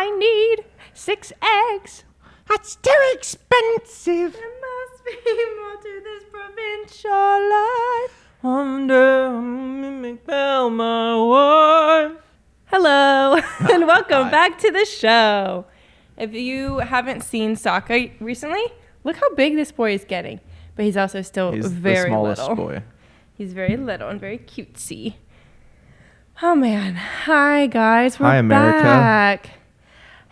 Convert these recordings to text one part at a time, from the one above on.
I need 6 eggs. That's too expensive. There must be more to this provincial life. Make my wife. Hello, and welcome back to the show. If you haven't seen Sokka recently, look how big this boy is getting. But he's also still very the smallest little. boy. He's very little and very cutesy. Oh, man. Hi, guys. We're Hi, America. back.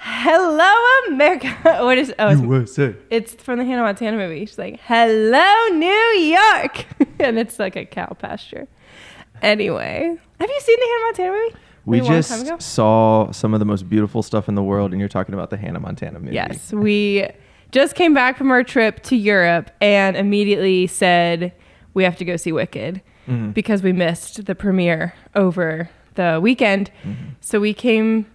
Hello, America. What is? Oh, USA. it's from the Hannah Montana movie. She's like, "Hello, New York," and it's like a cow pasture. Anyway, have you seen the Hannah Montana movie? We A long time just ago? saw some of the most beautiful stuff in the world, and you're talking about the Hannah Montana movie. Yes, we just came back from our trip to Europe and immediately said we have to go see Wicked because we missed the premiere over the weekend. So we came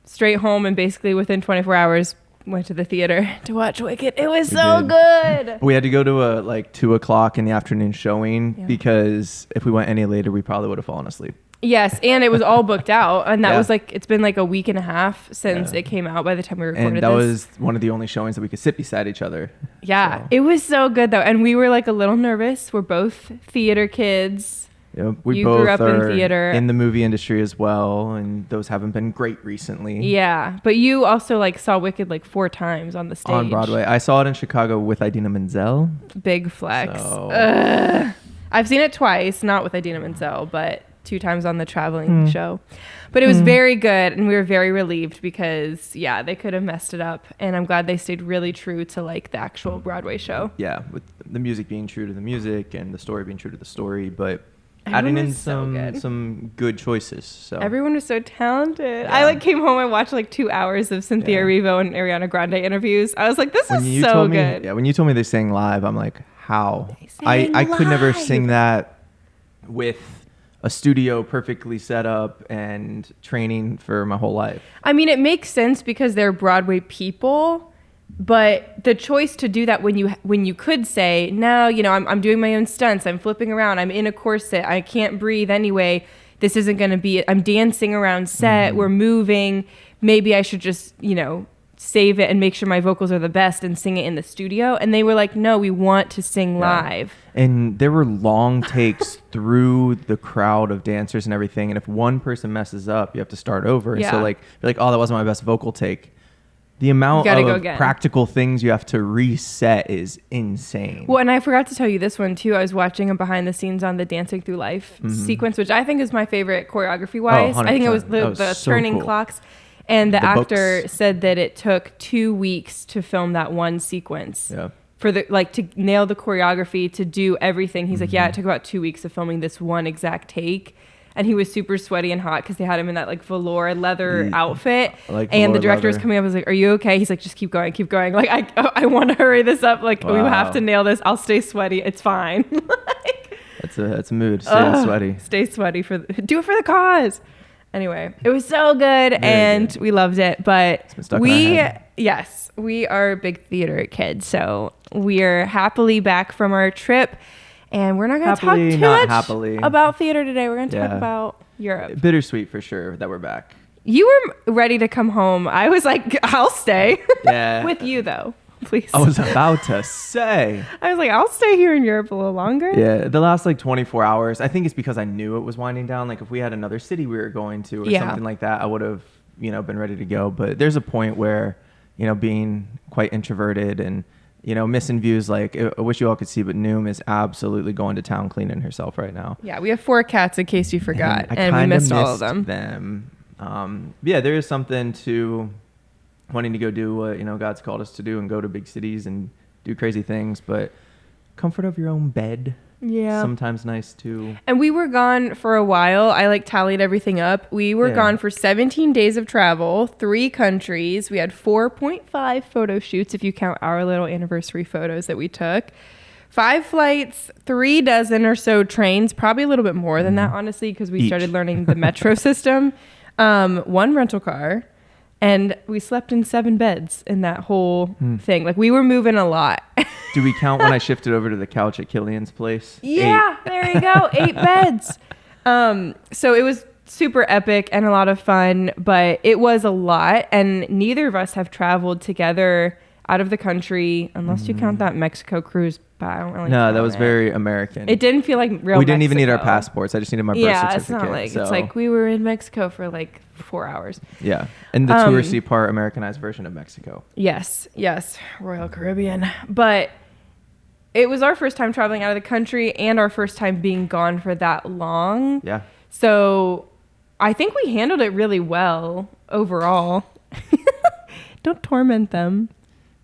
straight home and basically within 24 hours went to the theater to watch Wicked. It was so good. We had to go to a 2 o'clock in the afternoon showing because if we went any later, we probably would have fallen asleep. Yes, and it was all booked out, and that Yeah. was it's been like a week and a half since it came out by the time we recorded And that this. was one of the only showings that we could sit beside each other. Yeah, So, it was so good though, and we were like a little nervous. We're both theater kids. we You both grew up in are theater. in the movie industry as well, and those haven't been great recently. Yeah, but you also saw Wicked 4 times on the stage. On Broadway. I saw it in Chicago with Idina Menzel. Big flex. So- I've seen it twice, not with Idina Menzel, but 2 times on the traveling show. But it was very good, and we were very relieved because, they could have messed it up. And I'm glad they stayed really true to the actual Broadway show. Yeah, with the music being true to the music and the story being true to the story, but Everyone adding in was so good. some good choices. So Everyone was so talented. Yeah. I came home and watched 2 hours of Cynthia Erivo and Ariana Grande interviews. I was like, this is so told good. me, when you told me they sang live, I'm like, how? They I sang could never live. sing that with a studio perfectly set up and training for my whole life. I mean, it makes sense because they're Broadway people, but the choice to do that when you could say, no, I'm doing my own stunts, I'm flipping around, I'm in a corset, I can't breathe anyway, this isn't going to be, I'm dancing around set, we're moving, maybe I should just, save it and make sure my vocals are the best and sing it in the studio. And they were like, no, we want to sing live. And there were long takes through the crowd of dancers and everything. And if one person messes up, you have to start over. And so you're like, oh, that wasn't my best vocal take. The amount of practical things you have to reset is insane. Well, and I forgot to tell you this one too. I was watching a behind the scenes on the Dancing Through Life sequence, which I think is my favorite choreography wise. I think it was the so turning cool. clocks. And the actor books. said that it took 2 weeks to film that one sequence. Yeah. For to nail the choreography, to do everything. He's like, it took about 2 weeks of filming this one exact take. And he was super sweaty and hot because they had him in that velour leather outfit. And the director was coming up and was like, are you okay? He's like, just keep going, keep going. I want to hurry this up. We have to nail this. I'll stay sweaty. It's fine. That's a mood. Stay sweaty. Stay sweaty do it for the cause. Anyway, it was so good and we loved it. But we are big theater kids. So we're happily back from our trip. And we're not going to talk too much about theater today. We're going to talk about Europe. Bittersweet for sure that we're back. You were ready to come home. I was like, I'll stay. Yeah. With you, though. Please. I was about to say. I was like, I'll stay here in Europe a little longer. Yeah. The last 24 hours, I think it's because I knew it was winding down. If we had another city we were going to or something like that, I would have, been ready to go. But there's a point where, being quite introverted and, missing views, I wish you all could see, but Noom is absolutely going to town cleaning herself right now. Yeah, we have 4 cats in case you forgot, and we missed all of them. There is something to wanting to go do what, God's called us to do and go to big cities and do crazy things, but comfort of your own bed. Yeah. Sometimes nice too. And we were gone for a while. I tallied everything up. We were gone for 17 days of travel, 3 countries. We had 4.5 photo shoots if you count our little anniversary photos that we took. 5 flights, 3 dozen or so trains, probably a little bit more than that, honestly, because we started learning the metro system. 1 rental car. And we slept in 7 beds in that whole thing. We were moving a lot. Do we count when I shifted over to the couch at Killian's place? Yeah, 8. There you go. 8 beds. So it was super epic and a lot of fun, but it was a lot. And neither of us have traveled together out of the country, unless you count that Mexico cruise. But I don't really No, that was very American. It didn't feel like real We didn't Mexico. even need our passports. I just needed my birth certificate. It's not like, it's like we were in Mexico for like 4 hours. Yeah. And the touristy part, Americanized version of Mexico. Yes. Royal Caribbean. But it was our first time traveling out of the country and our first time being gone for that long. Yeah. So I think we handled it really well overall. Don't torment them.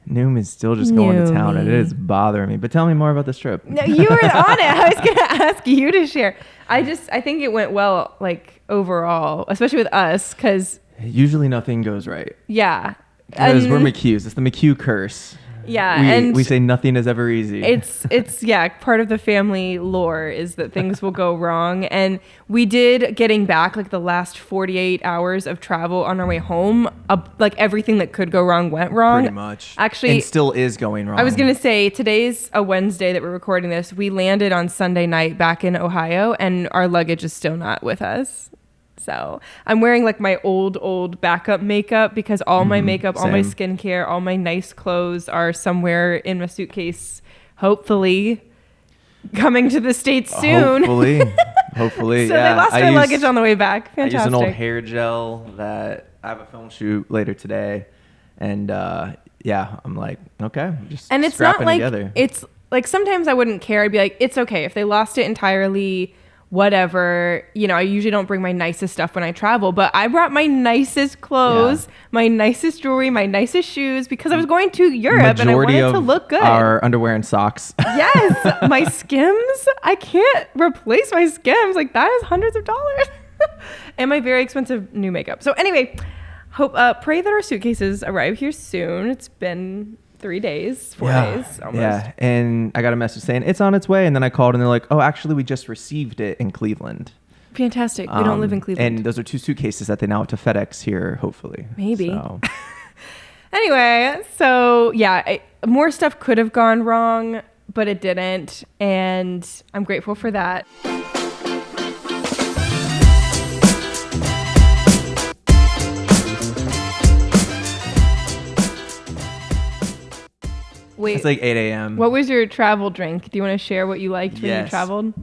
Noom is still just going to town, and it is bothering me. But tell me more about this trip. No, you were on it. I was going to ask you to share. I think it went well, like overall, especially with us, because usually nothing goes right. Yeah, because we're McHughes. It's the McHugh curse. Yeah, we say nothing is ever easy. It's part of the family lore is that things will go wrong. And we did, getting back like the last 48 hours of travel on our way home, like everything that could go wrong went wrong. Pretty much. Actually, and still is going wrong. I was going to say, today's a Wednesday that we're recording this. We landed on Sunday night back in Ohio, and our luggage is still not with us. So I'm wearing like my old backup makeup because all my makeup, all my skincare, all my nice clothes are somewhere in my suitcase, hopefully coming to the States soon. Hopefully. So they lost their luggage on the way back. Fantastic. I use an old hair gel that I have a film shoot later today. And I'm like, okay, just and it's not like, together. It's like sometimes I wouldn't care. I'd be like, it's okay if they lost it entirely. Whatever, I usually don't bring my nicest stuff when I travel, but I brought my nicest clothes, my nicest jewelry, my nicest shoes because I was going to Europe and I wanted to look good. Our underwear and socks. Yes, my Skims. I can't replace my Skims. Like that is hundreds of dollars. And my very expensive new makeup. So anyway, pray that our suitcases arrive here soon. It's been 3 days, 4 days almost. Yeah, and I got a message saying it's on its way, and then I called and they're like, oh, actually we just received it in Cleveland. Fantastic. We don't live in Cleveland. And those are 2 suitcases that they now have to FedEx here, hopefully. Maybe. So. Anyway, so yeah, more stuff could have gone wrong, but it didn't, and I'm grateful for that. Wait, it's like 8 a.m. What was your travel drink? Do you want to share what you liked when you traveled?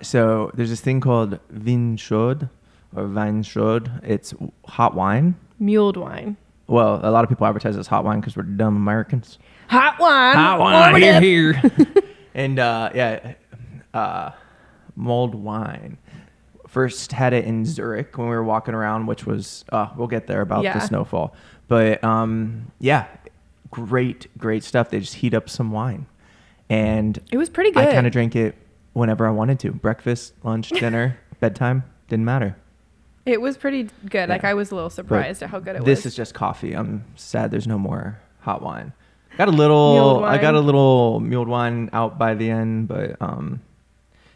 So there's this thing called vin chaud or vin chaud. It's hot wine. Mulled wine. Well, a lot of people advertise it as hot wine because we're dumb Americans. Hot wine. Hot wine. Here. And mulled wine. First had it in Zurich when we were walking around, which was, we'll get there about the snowfall. But great stuff. They just heat up some wine. And it was pretty good. I kind of drank it whenever I wanted to. Breakfast, lunch, dinner, bedtime, didn't matter. It was pretty good. Yeah. Like I was a little surprised at how good it was. This is just coffee. I'm sad there's no more hot wine. I got a little mulled wine out by the end, but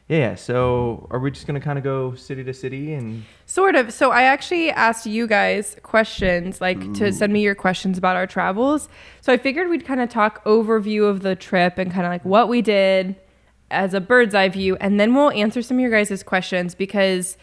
yeah. So are we just going to kind of go city to city and sort of. So I actually asked you guys questions, to send me your questions about our travels. So I figured we'd kind of talk overview of the trip and kind of like what we did as a bird's eye view. And then we'll answer some of your guys' questions because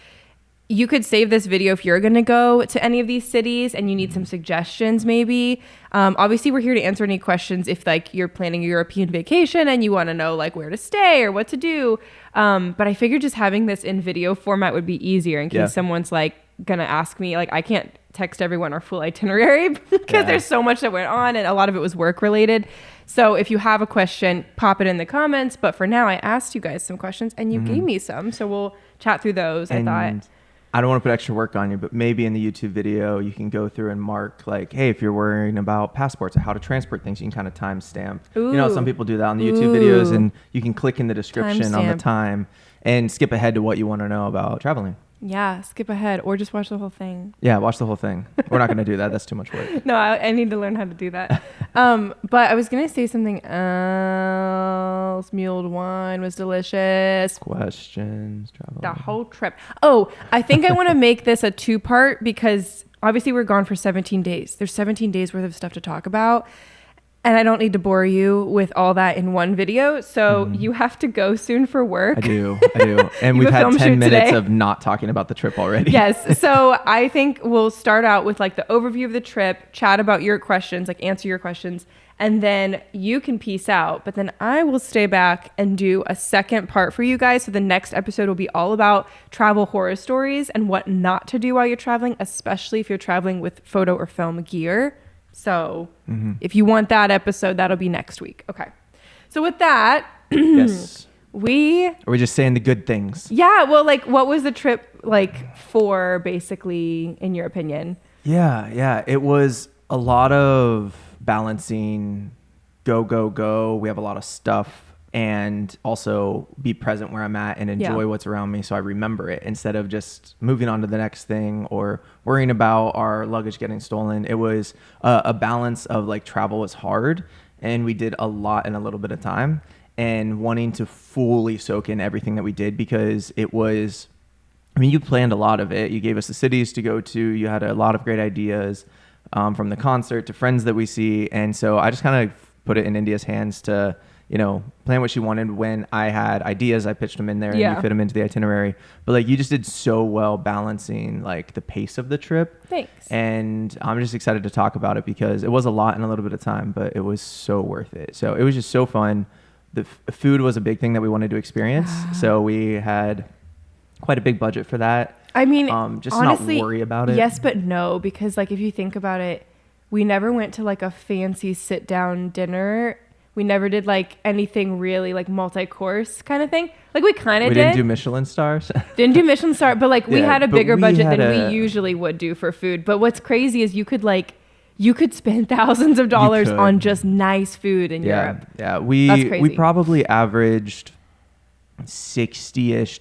you could save this video if you're going to go to any of these cities and you need some suggestions maybe. Obviously, we're here to answer any questions if like you're planning a European vacation and you want to know like where to stay or what to do. But I figured just having this in video format would be easier in case someone's like going to ask me. Like I can't text everyone our full itinerary because there's so much that went on and a lot of it was work related. So if you have a question, pop it in the comments. But for now, I asked you guys some questions and you gave me some. So we'll chat through those. And I thought... I don't want to put extra work on you, but maybe in the YouTube video, you can go through and mark like, hey, if you're worrying about passports or how to transport things, you can kind of timestamp. You know, some people do that on the YouTube videos and you can click in the description on the time and skip ahead to what you want to know about traveling. Yeah, skip ahead or just watch the whole thing. Yeah, watch the whole thing. We're not going to do that. That's too much work. No, I need to learn how to do that. But I was going to say something else. Mulled wine was delicious. Questions, travel. The whole trip. Oh, I think I want to make this a 2-part because obviously we're gone for 17 days. There's 17 days worth of stuff to talk about. And I don't need to bore you with all that in one video. So you have to go soon for work. I do. And we've had 10 minutes of not talking about the trip already. Yes. So I think we'll start out with like the overview of the trip, chat about your questions, like answer your questions, and then you can peace out. But then I will stay back and do a second part for you guys. So the next episode will be all about travel horror stories and what not to do while you're traveling, especially if you're traveling with photo or film gear. So if you want that episode, that'll be next week. Okay. So with that, yes. Are we just saying the good things? Yeah. Well, like, what was the trip like for, basically, in your opinion? Yeah. It was a lot of balancing, go. We have a lot of stuff, and also be present where I'm at and enjoy what's around me so I remember it instead of just moving on to the next thing or worrying about our luggage getting stolen. It was a balance of like travel was hard and we did a lot in a little bit of time and wanting to fully soak in everything that we did because it was, I mean, you planned a lot of it. You gave us the cities to go to. You had a lot of great ideas from the concert to friends that we see. And so I just kind of put it in India's hands to, plan what she wanted. When I had ideas, I pitched them in there and you fit them into the itinerary. But like, you just did so well balancing like the pace of the trip. Thanks. And I'm just excited to talk about it because it was a lot in a little bit of time, but it was so worth it. So it was just so fun. The food was a big thing that we wanted to experience. So we had quite a big budget for that. I mean, just honestly, not worry about it. Yes, but no, because like, if you think about it, we never went to like a fancy sit down dinner. We never did like anything really like multi-course kind of thing. Like we kind of did. We didn't do Michelin stars. Didn't do Michelin star, but like we had a bigger budget than we usually would do for food. But what's crazy is you could spend thousands of dollars on just nice food in Europe. Yeah, we probably averaged $60-ish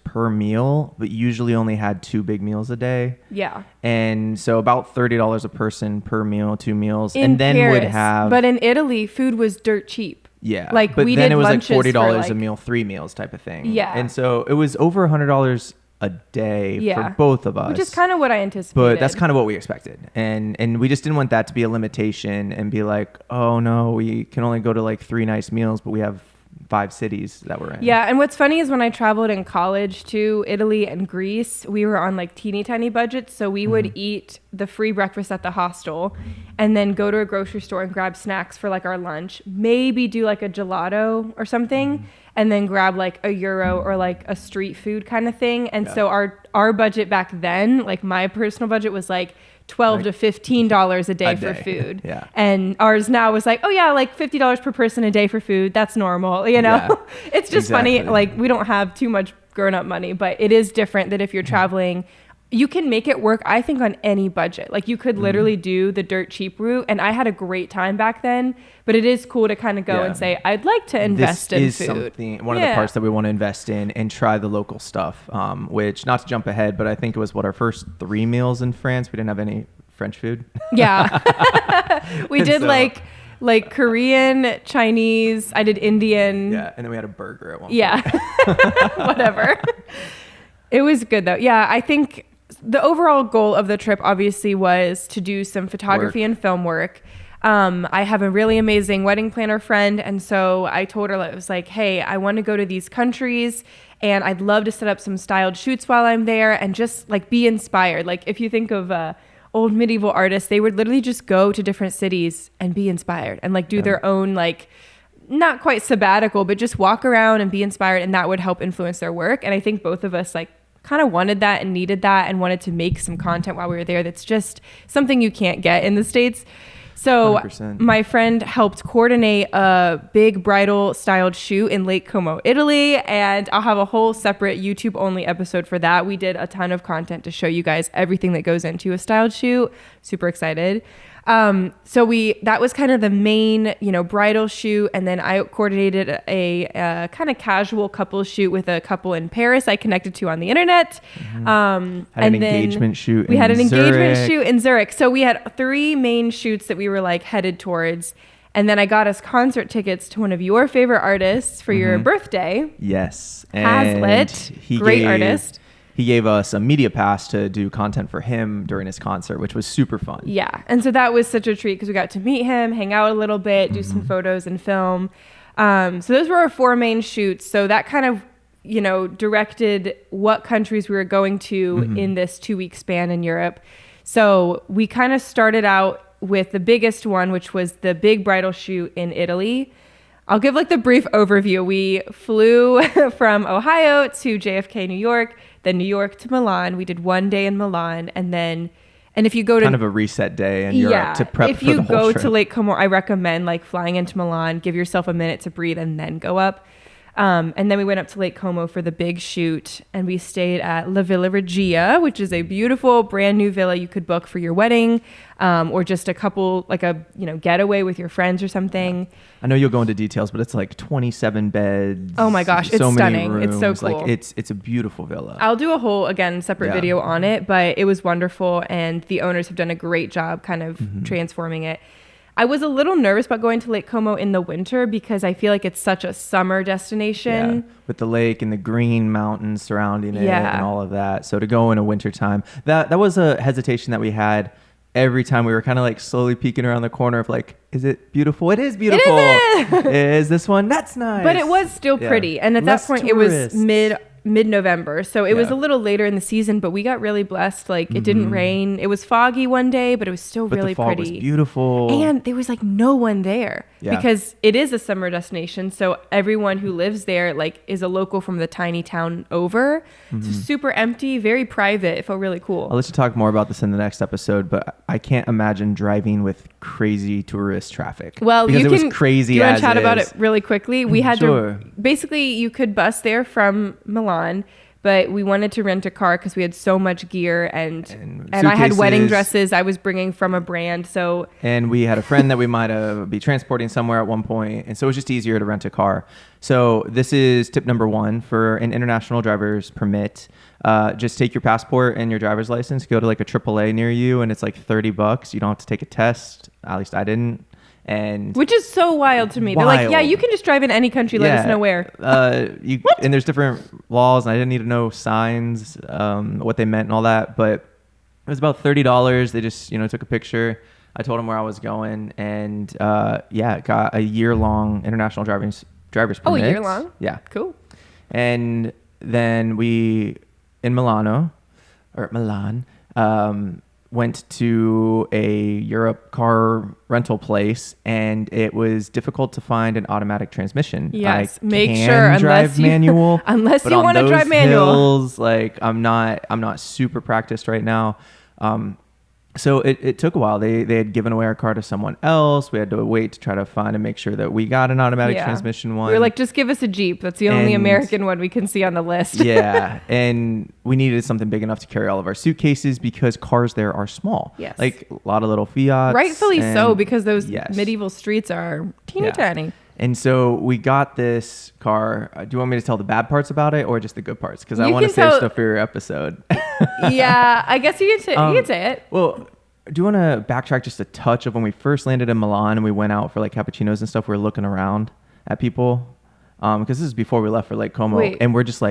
per meal, but usually only had 2 big meals a day. Yeah. And so about $30 a person per meal, 2 meals. And then Paris, would have... But in Italy, food was dirt cheap. Yeah. Like but we then did it was like $40 like, a meal, 3 meals type of thing. Yeah. And so it was over $100 a day for both of us. Which is kind of what I anticipated. But that's kind of what we expected. And we just didn't want that to be a limitation and be like, oh no, we can only go to like 3 nice meals, but we have 5 cities that we're in. Yeah, and what's funny is when I traveled in college to Italy and Greece, we were on like teeny tiny budgets, so we would eat the free breakfast at the hostel and then go to a grocery store and grab snacks for like our lunch, maybe do like a gelato or something, and then grab like a euro or like a street food kind of thing. And so our budget back then, like my personal budget was like $12 to $15 a day for food. Yeah. And ours now was like, oh yeah, like $50 per person a day for food. That's normal, Yeah, it's just funny. Like we don't have too much grown up money, but it is different that if you're traveling, you can make it work, I think, on any budget. Like you could literally do the dirt cheap route. And I had a great time back then, but it is cool to kind of go and say, I'd like to invest in food. One of the parts that we want to invest in and try the local stuff, which, not to jump ahead, but I think it was our first 3 meals in France. We didn't have any French food. Yeah. We did like Korean, Chinese. I did Indian. Yeah. And then we had a burger at one point. Yeah. Whatever. It was good though. Yeah. I think the overall goal of the trip obviously was to do some photography and film work. I have a really amazing wedding planner friend. And so I told her, I was like, hey, I want to go to these countries and I'd love to set up some styled shoots while I'm there and just like be inspired. Like if you think of old medieval artists, they would literally just go to different cities and be inspired and like do their own, like, not quite sabbatical, but just walk around and be inspired. And that would help influence their work. And I think both of us like kind of wanted that and needed that and wanted to make some content while we were there. That's just something you can't get in the States. So 100%. My friend helped coordinate a big bridal styled shoot in Lake Como, Italy. And I'll have a whole separate YouTube only episode for that. We did a ton of content to show you guys everything that goes into a styled shoot. Super excited. So that was kind of the main, bridal shoot. And then I coordinated a kind of casual couple shoot with a couple in Paris I connected to on the internet. Had an engagement shoot in Zurich. So we had 3 main shoots that we were like headed towards. And then I got us concert tickets to one of your favorite artists for your birthday. Yes. Hazlitt, great artist. He he gave us a media pass to do content for him during his concert, which was super fun. Yeah. And so that was such a treat because we got to meet him, hang out a little bit, do some photos and film. So those were our 4 main shoots. So that kind of, directed what countries we were going to in this 2-week span in Europe. So we kind of started out with the biggest one, which was the big bridal shoot in Italy. I'll give the brief overview. We flew from Ohio to JFK, New York, then New York to Milan. We did 1 day in Milan, and if you go to kind of a reset day in Europe to prep for the whole trip. If you go to Lake Como, I recommend flying into Milan, give yourself a minute to breathe, and then go up. And then we went up to Lake Como for the big shoot, and we stayed at La Villa Regia, which is a beautiful brand new villa you could book for your wedding, or just a couple, getaway with your friends or something. I know you'll go into details, but it's 27 beds. Oh my gosh, it's stunning. It's so cool. It's a beautiful villa. I'll do a whole, separate video on it, but it was wonderful, and the owners have done a great job kind of transforming it. I was a little nervous about going to Lake Como in the winter because I feel like it's such a summer destination. Yeah, with the lake and the green mountains surrounding it and all of that. So to go in a wintertime, that was a hesitation that we had every time. We were kind of slowly peeking around the corner of is it beautiful? It is beautiful. Is this one? That's nice. But it was still pretty. And at that point, tourists. It was mid-November, so it was a little later in the season, but we got really blessed. It didn't rain. It was foggy one day, but it was still really pretty. The fog was beautiful, and there was no one there because it is a summer destination. So everyone who lives there is a local from the tiny town over. So super empty, very private. It felt really cool. I'll let you talk more about this in the next episode, but I can't imagine driving with crazy tourist traffic. Well, because it was crazy. Do you want to chat about it really quickly? We had to basically, you could bus there from Milan, but we wanted to rent a car because we had so much gear and I had wedding dresses I was bringing from a brand. And we had a friend that we might be transporting somewhere at one point, and so it was just easier to rent a car. So this is tip number 1 for an international driver's permit. Just take your passport and your driver's license, go to a AAA near you, and it's $30. You don't have to take a test. At least I didn't. And which is so wild to me. They're you can just drive in any country. Let us know where. And there's different laws, and I didn't need to know signs, what they meant and all that. But it was about $30. They just took a picture. I told them where I was going, and got a year-long international driver's permit. Oh, a year long? Yeah, cool. And then we in Milan. Went to a Europe car rental place, and it was difficult to find an automatic transmission. Yes, make sure unless you manual, unless you want to drive manual. Hills, I'm not super practiced right now. So it took a while. They had given away our car to someone else. We had to wait to try to find and make sure that we got an automatic transmission one. We were just give us a Jeep. That's the only American one we can see on the list. Yeah. And we needed something big enough to carry all of our suitcases because cars there are small. Yes. A lot of little Fiats. Rightfully so, because those medieval streets are teeny tiny. And so we got this car. Do you want me to tell the bad parts about it or just the good parts? Because I want to save stuff for your episode. Yeah, I guess you can say it. Well, do you want to backtrack just a touch of when we first landed in Milan and we went out for cappuccinos and stuff? We were looking around at people because this is before we left for Lake Como. And we're just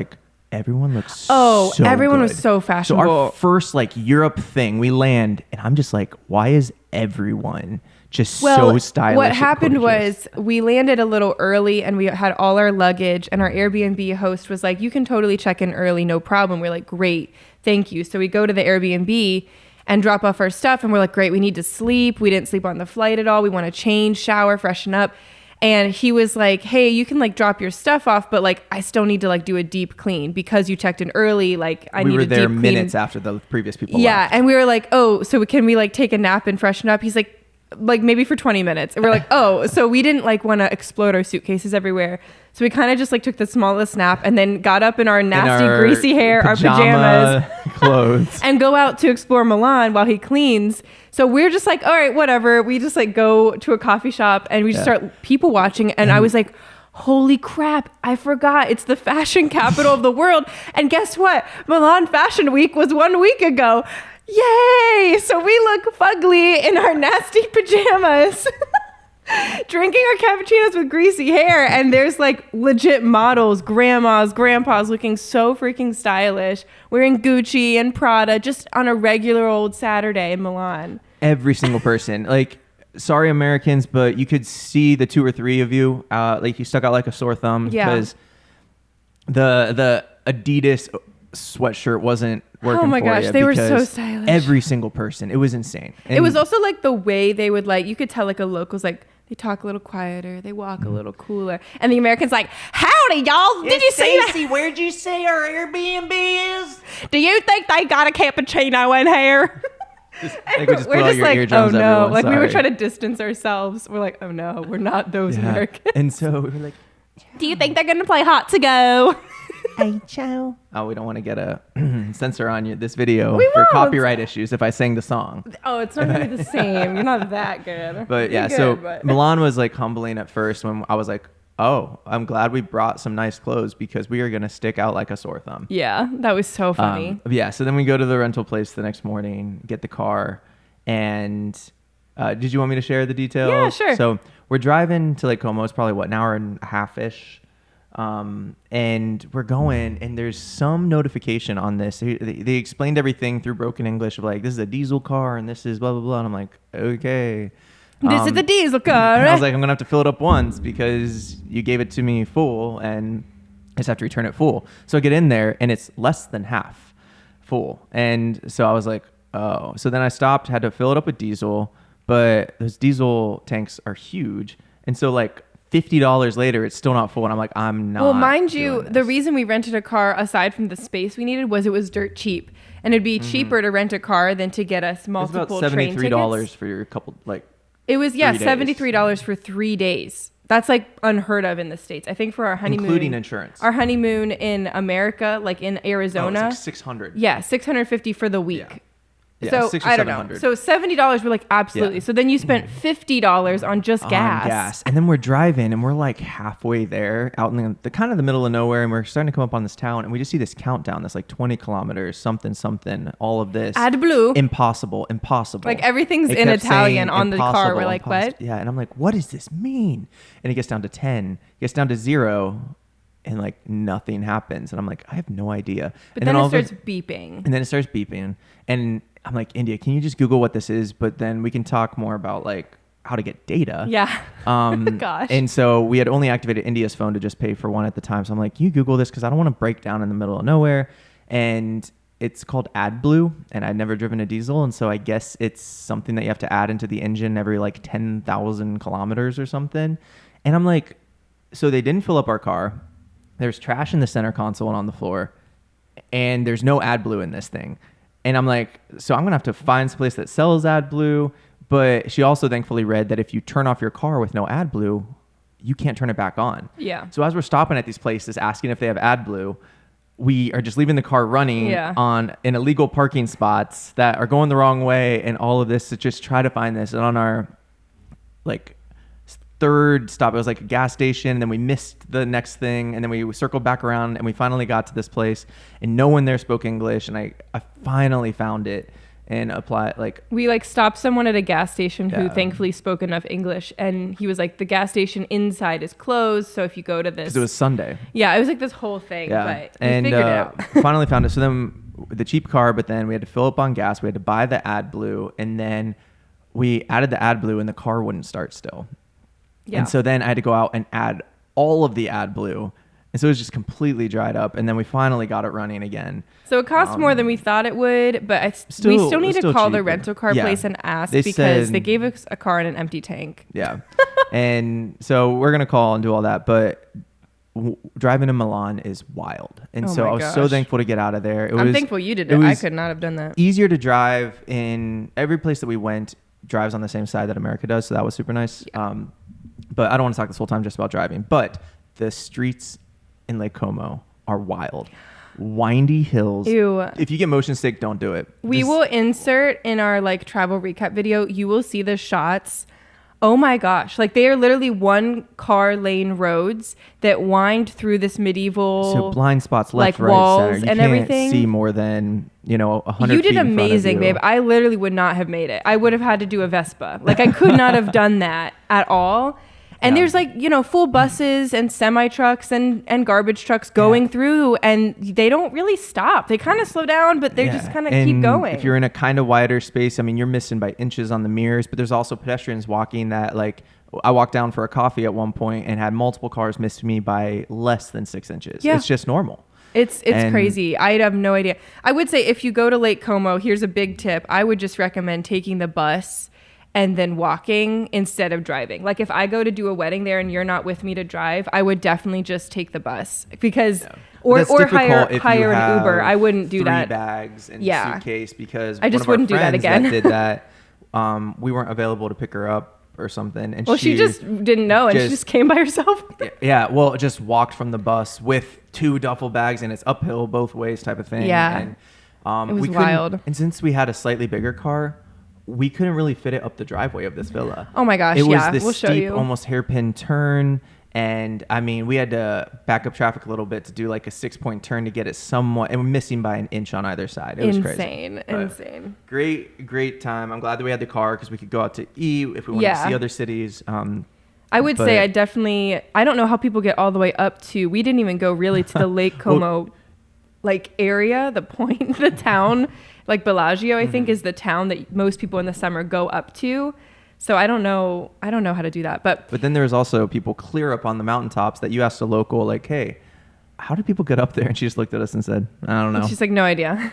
everyone looks so everyone good. Was so fashionable. So our first Europe thing, we land and I'm just why is everyone just so stylish? What happened was we landed a little early and we had all our luggage, and our Airbnb host was you can totally check in early, no problem. We're great, thank you. So we go to the Airbnb and drop off our stuff, and we're great, we need to sleep. We didn't sleep on the flight at all. We want to change, shower, freshen up. And he was hey, you can drop your stuff off, but I still need to do a deep clean because you checked in early. I need a deep clean. We were there minutes after the previous people left. And we were oh, so can we take a nap and freshen up? He's maybe for 20 minutes. And we're oh, so we didn't want to explode our suitcases everywhere. So we kind of just took the smallest nap and then got up in our nasty, greasy hair, our pajamas, clothes, and go out to explore Milan while he cleans. So we're just all right, whatever. We just go to a coffee shop and we just start people watching. And I was holy crap, I forgot. It's the fashion capital of the world. And guess what? Milan Fashion Week was 1 week ago. Yay! So we look fugly in our nasty pajamas. drinking our cappuccinos with greasy hair, and there's like legit models, grandmas, grandpas looking so freaking stylish, wearing Gucci and Prada just on a regular old Saturday in Milan. Every single person. Like, sorry Americans, but you could see the 2 or 3 of you like you stuck out like a sore thumb because the Adidas sweatshirt wasn't working. Oh my gosh, they were so stylish. Every single person, it was insane. And it was also like the way they would like, you could tell like a local's like, they talk a little quieter, they walk a little cooler, and the Americans like, howdy y'all, did you see that? Where'd you say our Airbnb is? Do you think they got a cappuccino in here? We're just like, oh no, everyone. like Sorry. we were trying to distance ourselves. We're like, oh no, we're not those Americans. And so we were like, do you think they're gonna play Hot to Go? Hey, ciao. Oh, we don't want to get a censor on this video We for won't. copyright issues if I sang the song. Oh, it's not gonna be the same. You're not that good. But yeah, Milan was like humbling at first when I was like, oh, I'm glad we brought some nice clothes because we are going to stick out like a sore thumb. Yeah, that was so funny. So then we go to the rental place the next morning, get the car, and did you want me to share the details? Yeah, sure. So we're driving to Lake Como. It's probably an hour and a half-ish. And we're going, and there's some notification on this. They explained everything through broken English of like, this is a diesel car and this is blah, blah, blah. And I'm like, okay. This is a diesel car. I was like, I'm going to have to fill it up once because you gave it to me full and I just have to return it full. So I get in there and it's less than half full. And so I was like, oh. So then I stopped, had to fill it up with diesel, but those diesel tanks are huge. And so like, $50 later, it's still not full. And I'm like, I'm not. Well, mind you, the reason we rented a car aside from the space we needed was it was dirt cheap. And it'd be cheaper to rent a car than to get us multiple train tickets. It's about $73 for your couple, like, it was, $73 for 3 days. That's like unheard of in the States. I think for our honeymoon. Including insurance. Our honeymoon in America, like in Arizona. It's like $600. Yeah, $650 for the week. Yeah. So $600 or I don't know. So $70 we're like, absolutely. Yeah. So then you spent $50 on just gas. And then we're driving and we're like halfway there out in the kind of the middle of nowhere. And we're starting to come up on this town and we just see this countdown that's like 20 kilometers, something, all of this. AdBlue. Impossible. Like everything's in Italian on the car. We're like, what? Yeah. And I'm like, what does this mean? And it gets down to 10, gets down to 0. And like nothing happens. And I'm like, I have no idea. But then it starts beeping. And then it starts beeping. And I'm like, India, can you just Google what this is? But then we can talk more about like how to get data. Yeah. Gosh. And so we had only activated India's phone to just pay for one at the time. So I'm like, you Google this because I don't want to break down in the middle of nowhere. And it's called AdBlue. And I'd never driven a diesel. And so I guess it's something that you have to add into the engine every like 10,000 kilometers or something. And I'm like, so they didn't fill up our car. There's trash in the center console and on the floor. And there's no AdBlue in this thing. And I'm like, so I'm going to have to find some place that sells AdBlue. But she also thankfully read that if you turn off your car with no AdBlue, you can't turn it back on. Yeah. So as we're stopping at these places asking if they have AdBlue, we are just leaving the car running in illegal parking spots that are going the wrong way and all of this to just try to find this. And on our like third stop, it was like a gas station, and then we missed the next thing, and then we circled back around and we finally got to this place and no one there spoke English, and I finally found it and applied. Like we like stopped someone at a gas station who thankfully spoke enough English, and he was like, the gas station inside is closed, so if you go to this, because it was Sunday. Yeah, it was like this whole thing. But we figured it out. Finally found it. So then the cheap car, but then we had to fill up on gas, we had to buy the AdBlue, and then we added the AdBlue and the car wouldn't start still. Yeah. And so then I had to go out and add all of the AdBlue. And so it was just completely dried up. And then we finally got it running again. So it cost more than we thought it would. But we still need to call the rental car place and ask because they gave us a car in an empty tank. Yeah. And so we're going to call and do all that. But driving to Milan is wild. And so I was so thankful to get out of there. I'm thankful you did it. I could not have done that. Easier to drive in every place that we went. Drives on the same side that America does. So that was super nice. Yeah. But I don't want to talk this whole time just about driving. But the streets in Lake Como are wild. Windy hills. Ew. If you get motion sick, don't do it. We will insert in our like travel recap video, you will see the shots Oh my gosh. Like they are literally 1-car lane roads that wind through this medieval. So blind spots left, like right, walls center. You and can't everything. see more than, 100 You feet did in front of amazing, you. babe. I literally would not have made it. I would have had to do a Vespa. Like I could not have done that at all. And there's like, full buses and semi trucks and garbage trucks going through, and they don't really stop. They kind of slow down, but they just kind of keep going. If you're in a kind of wider space, I mean, you're missing by inches on the mirrors, but there's also pedestrians walking that, like, I walked down for a coffee at one point and had multiple cars miss me by less than 6 inches. Yeah. It's just normal. It's crazy. I have no idea. I would say if you go to Lake Como, here's a big tip. I would just recommend taking the bus and then walking instead of driving. Like if I go to do a wedding there and you're not with me to drive, I would definitely just take the bus because or hire an Uber. I wouldn't do that. 3 bags and suitcase because I just wouldn't do that again. That did that. We weren't available to pick her up or something, and she just didn't know, and she just came by herself. Just walked from the bus with 2 duffel bags, and it's uphill both ways type of thing. And it was wild. And since we had a slightly bigger car, we couldn't really fit it up the driveway of this villa. Oh my gosh, it was this we'll steep, almost hairpin turn. And I mean, we had to back up traffic a little bit to do like a 6-point turn to get it somewhat, and we're missing by an inch on either side. It was crazy. Insane. Great time. I'm glad that we had the car because we could go out to eat if we wanted to see other cities. I would say I don't know how people get all the way up to, we didn't even go really to the Lake Como like area, the town, like Bellagio, I think is the town that most people in the summer go up to. So I don't know how to do that. But then there's also people clear up on the mountaintops that you asked a local, like, hey, how do people get up there? And she just looked at us and said, I don't know. She's like, no idea.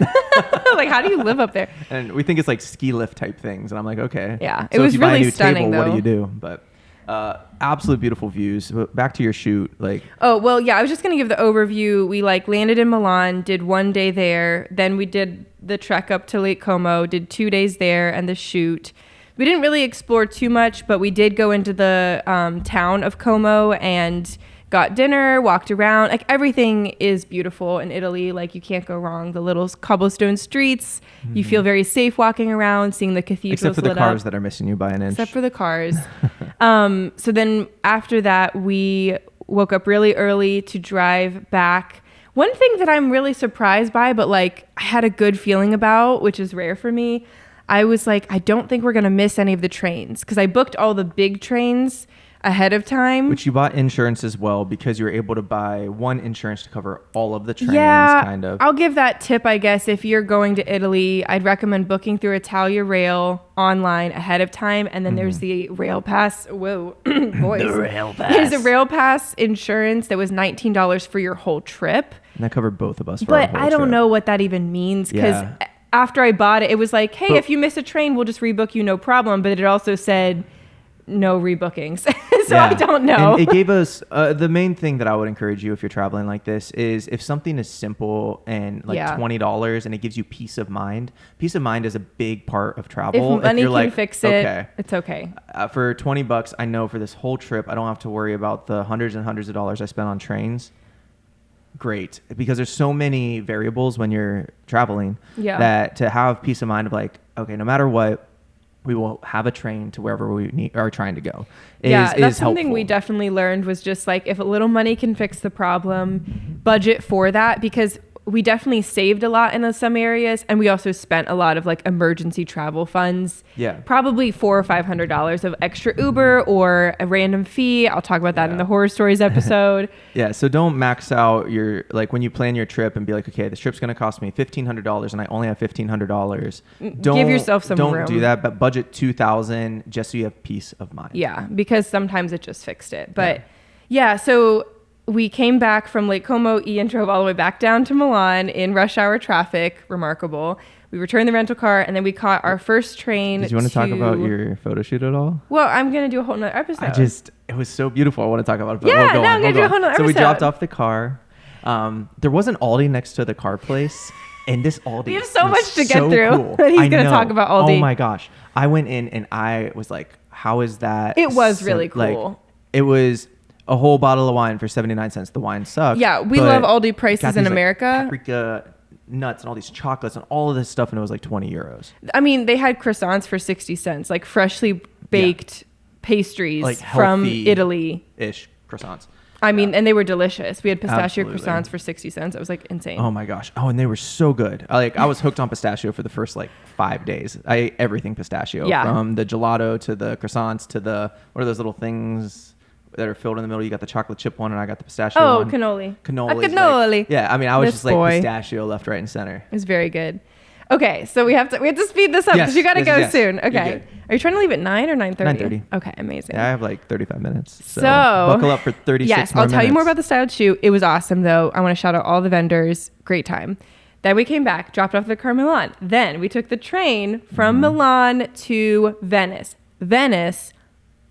Like, how do you live up there? And we think it's like ski lift type things. And I'm like, okay. Yeah, so it was if you buy really a new stunning table, though. what do you do? But absolute beautiful views. But back to your shoot. Like, oh, well, yeah, I was just going to give the overview. We like landed in Milan, did 1 day there. Then we did the trek up to Lake Como, did 2 days there and the shoot. We didn't really explore too much, but we did go into the town of Como and got dinner, walked around. Like everything is beautiful in Italy. Like you can't go wrong. The little cobblestone streets. You feel very safe walking around, seeing the cathedrals except for the cars up. that are missing you by an inch. Except for the cars. So then after that, we woke up really early to drive back. One thing that I'm really surprised by, but like I had a good feeling about, which is rare for me, I was like, I don't think we're going to miss any of the trains because I booked all the big trains ahead of time. Which you bought insurance as well because you were able to buy one insurance to cover all of the trains, kind of. I'll give that tip, I guess. If you're going to Italy, I'd recommend booking through Italia Rail online ahead of time. And then there's the Rail Pass. Whoa, boys. The Rail Pass. There's a Rail Pass insurance that was $19 for your whole trip. And that covered both of us for our whole trip. But I don't know what that even means because after I bought it, it was like, hey, if you miss a train, we'll just rebook you, no problem. But it also said no rebookings. I don't know. And it gave us the main thing that I would encourage you if you're traveling like this is if something is simple and like $20 and it gives you peace of mind. Peace of mind is a big part of travel. If money can fix it, it's okay. For $20, I know for this whole trip, I don't have to worry about the hundreds and hundreds of dollars I spent on trains. Great, because there's so many variables when you're traveling that to have peace of mind of like, okay, no matter what, we will have a train to wherever we are trying to go. That's something we definitely learned was just like, if a little money can fix the problem, budget for that, because we definitely saved a lot in some areas, and we also spent a lot of like emergency travel funds. Yeah, probably $400 or $500 of extra Uber or a random fee. I'll talk about that in the horror stories episode. So don't max out your, like when you plan your trip and be like, okay, this trip's going to cost me $1,500 and I only have $1,500. Give yourself some room. Don't do that, but budget $2,000 just so you have peace of mind. Yeah, because sometimes it just fixed it. But so we came back from Lake Como. Ian drove all the way back down to Milan in rush hour traffic. Remarkable. We returned the rental car, and then we caught our first train. Did you want to talk about your photo shoot at all? Well, I'm going to do a whole nother episode. It was so beautiful. I want to talk about it. But I'm going to do a whole nother episode. So we dropped off the car. There was an Aldi next to the car place. And this Aldi, we have so much to get through. Cool. He's going to talk about Aldi. Oh my gosh. I went in and I was like, how is that? It was really cool. Like, it was a whole bottle of wine for 79 cents. The wine sucked. Yeah, we love Aldi prices in America. Like paprika nuts and all these chocolates and all of this stuff, and it was like 20 euros. I mean, they had croissants for 60 cents, like freshly baked pastries like from Italy-ish croissants. I mean, and they were delicious. We had pistachio croissants for 60 cents. It was like insane. Oh my gosh. Oh, and they were so good. I was hooked on pistachio for the first like 5 days. I ate everything pistachio, from the gelato to the croissants to the, what are those little things that are filled in the middle? You got the chocolate chip one and I got the pistachio one. Cannoli. Cannoli. A cannoli. I mean, I was just like pistachio left, right, and center. It was very good. Okay, so we have to speed this up because you got to go soon. Okay. Are you trying to leave at 9 or 9:30? 9:30. Okay, amazing. Yeah, I have like 35 minutes. So buckle up for 36 yes, more I'll tell you more about the styled shoe. It was awesome, though. I want to shout out all the vendors. Great time. Then we came back, dropped off the car in Milan. Then we took the train from Milan to Venice. Venice,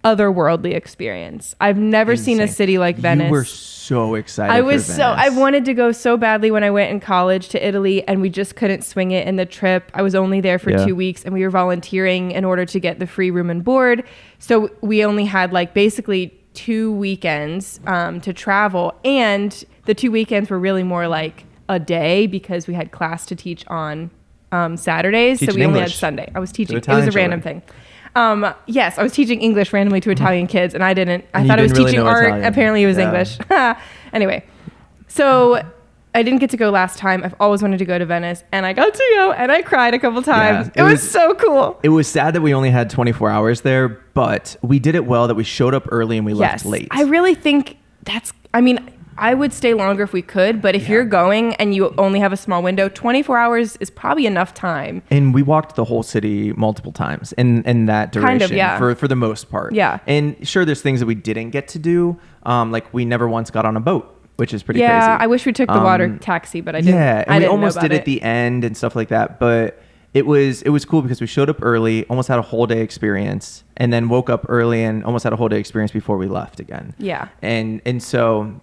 otherworldly experience. I've never seen a city like Venice. You were so excited. I wanted to go so badly when I went in college to Italy, and we just couldn't swing it in the trip. I was only there for 2 weeks, and we were volunteering in order to get the free room and board. So we only had like basically 2 weekends to travel, and the 2 weekends were really more like a day because we had class to teach on Saturdays. So we only had Sunday. I was teaching. It was a random thing. Yes, I was teaching English randomly to Italian kids, and I thought I was teaching art. Italian. Apparently it was English. Anyway, so I didn't get to go last time. I've always wanted to go to Venice, and I got to go, and I cried a couple times. It was so cool. It was sad that we only had 24 hours there, but we did it well that we showed up early and we left late. I really think I would stay longer if we could, but if you're going and you only have a small window, 24 hours is probably enough time. And we walked the whole city multiple times in that duration, for the most part. Yeah. And sure, there's things that we didn't get to do. Like we never once got on a boat, which is pretty crazy. Yeah, I wish we took the water taxi, but I didn't. Yeah, and we almost did at the end and stuff like that, but it was cool because we showed up early, almost had a whole day experience, and then woke up early and almost had a whole day experience before we left again. Yeah. And so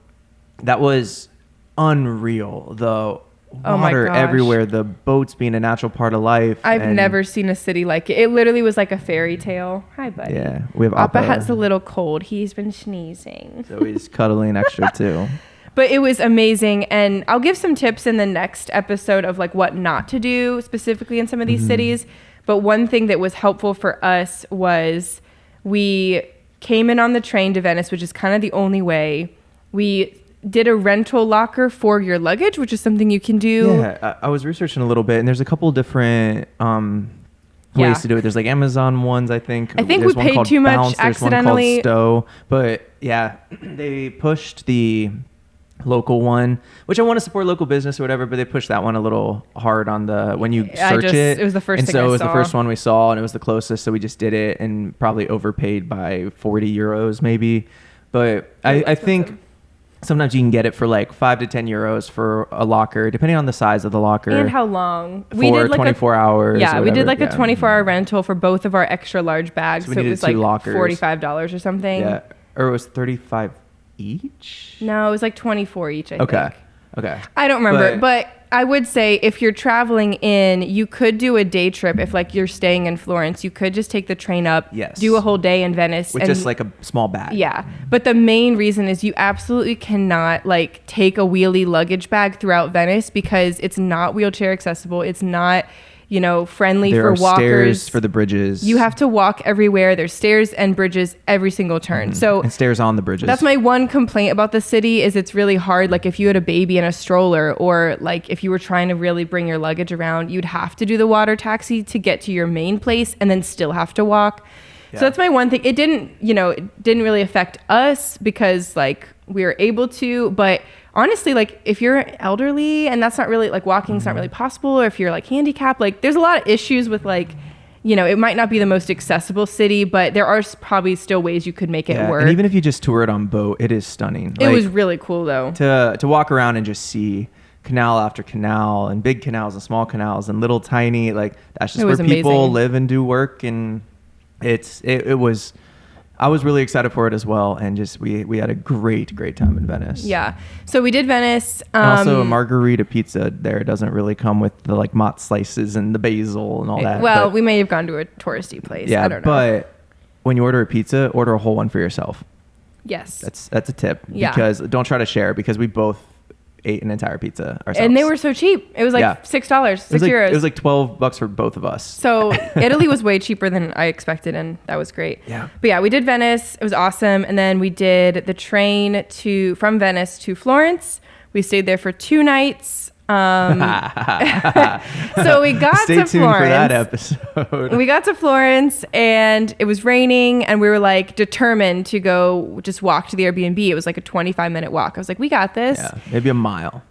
that was unreal. The water everywhere, the boats being a natural part of life. I've never seen a city like it. It literally was like a fairy tale. Hi, buddy. Yeah, we have Appa has a little cold. He's been sneezing. So he's cuddling extra too. But it was amazing, and I'll give some tips in the next episode of like what not to do specifically in some of these cities. But one thing that was helpful for us was we came in on the train to Venice, which is kind of the only way. We did a rental locker for your luggage, which is something you can do. Yeah, I was researching a little bit, and there's a couple different ways to do it. There's like Amazon ones, I think. I think we paid too much Bounce, accidentally. There's one called Stow. But yeah, they pushed the local one, which I want to support local business or whatever, but they pushed that one a little hard on the when you search it. It was the first thing I saw. And so it was the first one we saw, and it was the closest, so we just did it and probably overpaid by 40 euros maybe. But I think sometimes you can get it for like 5 to 10 euros for a locker, depending on the size of the locker. And how long. We did like 24 hours. Yeah, we did like a 24-hour rental for both of our extra large bags. So it was like lockers. $45 or something. Yeah, or it was 35 each? No, it was like 24 each, I think. Okay. I don't remember, but I would say if you're traveling in, you could do a day trip. If like you're staying in Florence, you could just take the train up, do a whole day in Venice. With just like a small bag. Yeah. But the main reason is you absolutely cannot like take a wheelie luggage bag throughout Venice because it's not wheelchair accessible. It's not, friendly for walkers. There are stairs for the bridges. You have to walk everywhere. There's stairs and bridges every single turn. And stairs on the bridges. That's my one complaint about the city is it's really hard. Like if you had a baby in a stroller or like if you were trying to really bring your luggage around, you'd have to do the water taxi to get to your main place and then still have to walk. Yeah. So that's my one thing. It didn't really affect us because like we were able to, but honestly, like if you're elderly and that's not really like walking's not really possible, or if you're like handicapped, like there's a lot of issues with like, it might not be the most accessible city, but there are probably still ways you could make it work. And even if you just tour it on boat, it is stunning. It was really cool though. To walk around and just see canal after canal and big canals and small canals and little tiny, like that's just where people live and do work. And it was, I was really excited for it as well, and just we had a great time in Venice. Yeah, so we did Venice. And also, a margarita pizza there doesn't really come with the like mott slices and the basil and all that. Well, we may have gone to a touristy place. Yeah, I don't know. But when you order a pizza, order a whole one for yourself. Yes, that's a tip. Yeah. Because don't try to share, because we both ate an entire pizza ourselves. And they were so cheap. It was like $6, €6. It was like $12 for both of us. So Italy was way cheaper than I expected, and that was great. Yeah. But yeah, we did Venice. It was awesome. And then we did the train from Venice to Florence. We stayed there for 2 nights. So we got Stay to tuned Florence. for that episode. We got to Florence and it was raining and we were like determined to go just walk to the Airbnb. It was like a 25-minute walk. I was like, we got this. Yeah, maybe a mile.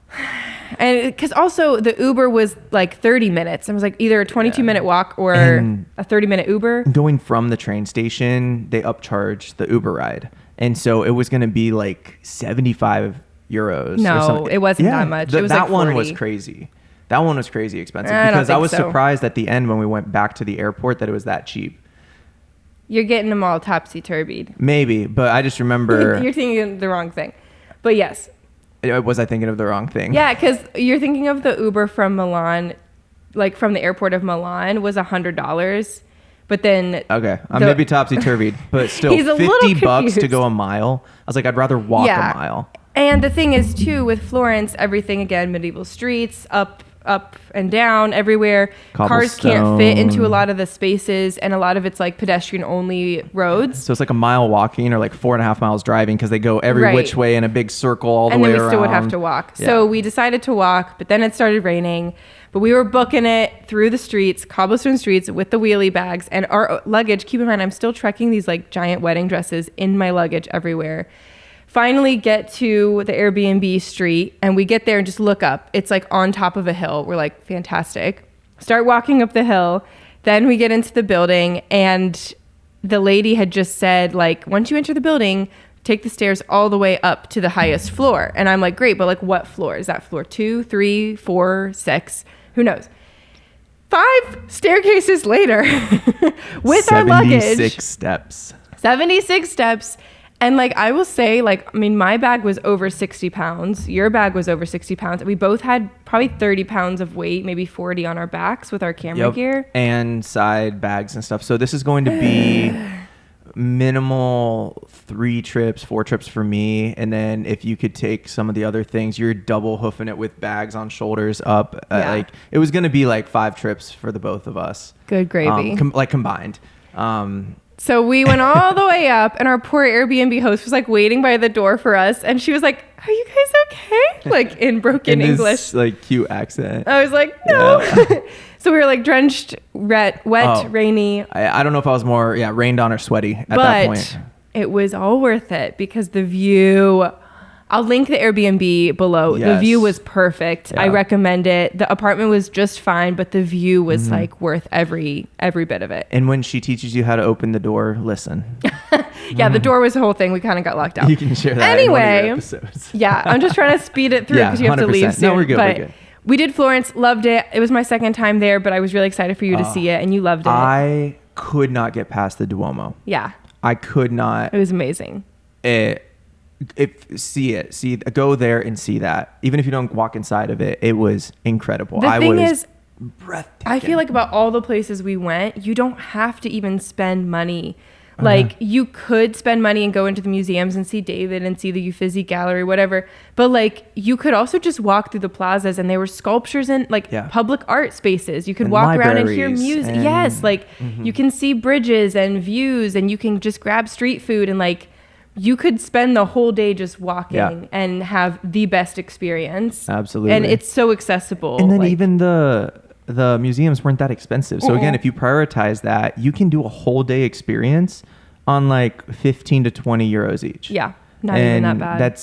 And because also the Uber was like 30 minutes. It was like either a 22-minute walk or a 30-minute Uber. Going from the train station, they upcharged the Uber ride. And so it was going to be like 75 euros. No, it wasn't that much. It was that like one was crazy. That one was crazy expensive because I was surprised at the end when we went back to the airport that it was that cheap. You're getting them all topsy-turvied. Maybe, but I just remember... You're thinking the wrong thing. But yes. Was I thinking of the wrong thing? Yeah, because you're thinking of the Uber from Milan, like from the airport of Milan, was $100. But then... Okay, I'm maybe topsy-turvied, but still $50 to go a mile. I was like, I'd rather walk a mile. And the thing is, too, with Florence, everything, again, medieval streets, up and down everywhere. Cars can't fit into a lot of the spaces, and a lot of it's like pedestrian-only roads. So it's like a mile walking or like 4.5 miles driving because they go every which way in a big circle all the way around. And then we still would have to walk. Yeah. So we decided to walk, but then it started raining. But we were booking it through the streets, cobblestone streets with the wheelie bags and our luggage. Keep in mind, I'm still trekking these like giant wedding dresses in my luggage everywhere. Finally get to the Airbnb street and we get there and just look up. It's like on top of a hill. We're like, fantastic. Start walking up the hill. Then we get into the building and the lady had just said, like, once you enter the building, take the stairs all the way up to the highest floor. And I'm like, great, but like what floor? Is that floor 2, 3, 4, 6? Who knows? 5 staircases later with our luggage. 76 steps. 76 steps. And like, I will say, like, I mean, my bag was over 60 pounds. Your bag was over 60 pounds. We both had probably 30 pounds of weight, maybe 40 on our backs with our camera gear. And side bags and stuff. So this is going to be minimal 3 trips, 4 trips for me. And then if you could take some of the other things, you're double hoofing it with bags on shoulders up. Like it was going to be like 5 trips for the both of us. Good gravy. Combined. So we went all the way up and our poor Airbnb host was like waiting by the door for us. And she was like, are you guys okay? Like in broken English. This, like cute accent. I was like, no. Yeah. So we were like drenched, wet, rainy. I don't know if I was more rained on or sweaty at that point. It was all worth it because the view... I'll link the Airbnb below. Yes. The view was perfect. Yeah. I recommend it. The apartment was just fine, but the view was like worth every bit of it. And when she teaches you how to open the door, listen. Yeah, the door was the whole thing. We kind of got locked out. You can share that anyway, in one of your episodes. Yeah, I'm just trying to speed it through because you have to leave soon. No, we're good. We're good. We did Florence, loved it. It was my second time there, but I was really excited for you to see it, and you loved it. I could not get past the Duomo. Yeah. I could not. It was amazing. Go there and see that. Even if you don't walk inside of it, it was incredible. The thing is, breathtaking. I feel like about all the places we went, you don't have to even spend money. Like you could spend money and go into the museums and see David and see the Uffizi Gallery, whatever. But like you could also just walk through the plazas and there were sculptures and like public art spaces. You could walk around and hear music. Yes, like you can see bridges and views and you can just grab street food and like you could spend the whole day just walking and have the best experience. Absolutely. And it's so accessible. And then even the museums weren't that expensive. So again, if you prioritize that, you can do a whole day experience on like 15 to 20 euros each. Yeah. Not even that bad.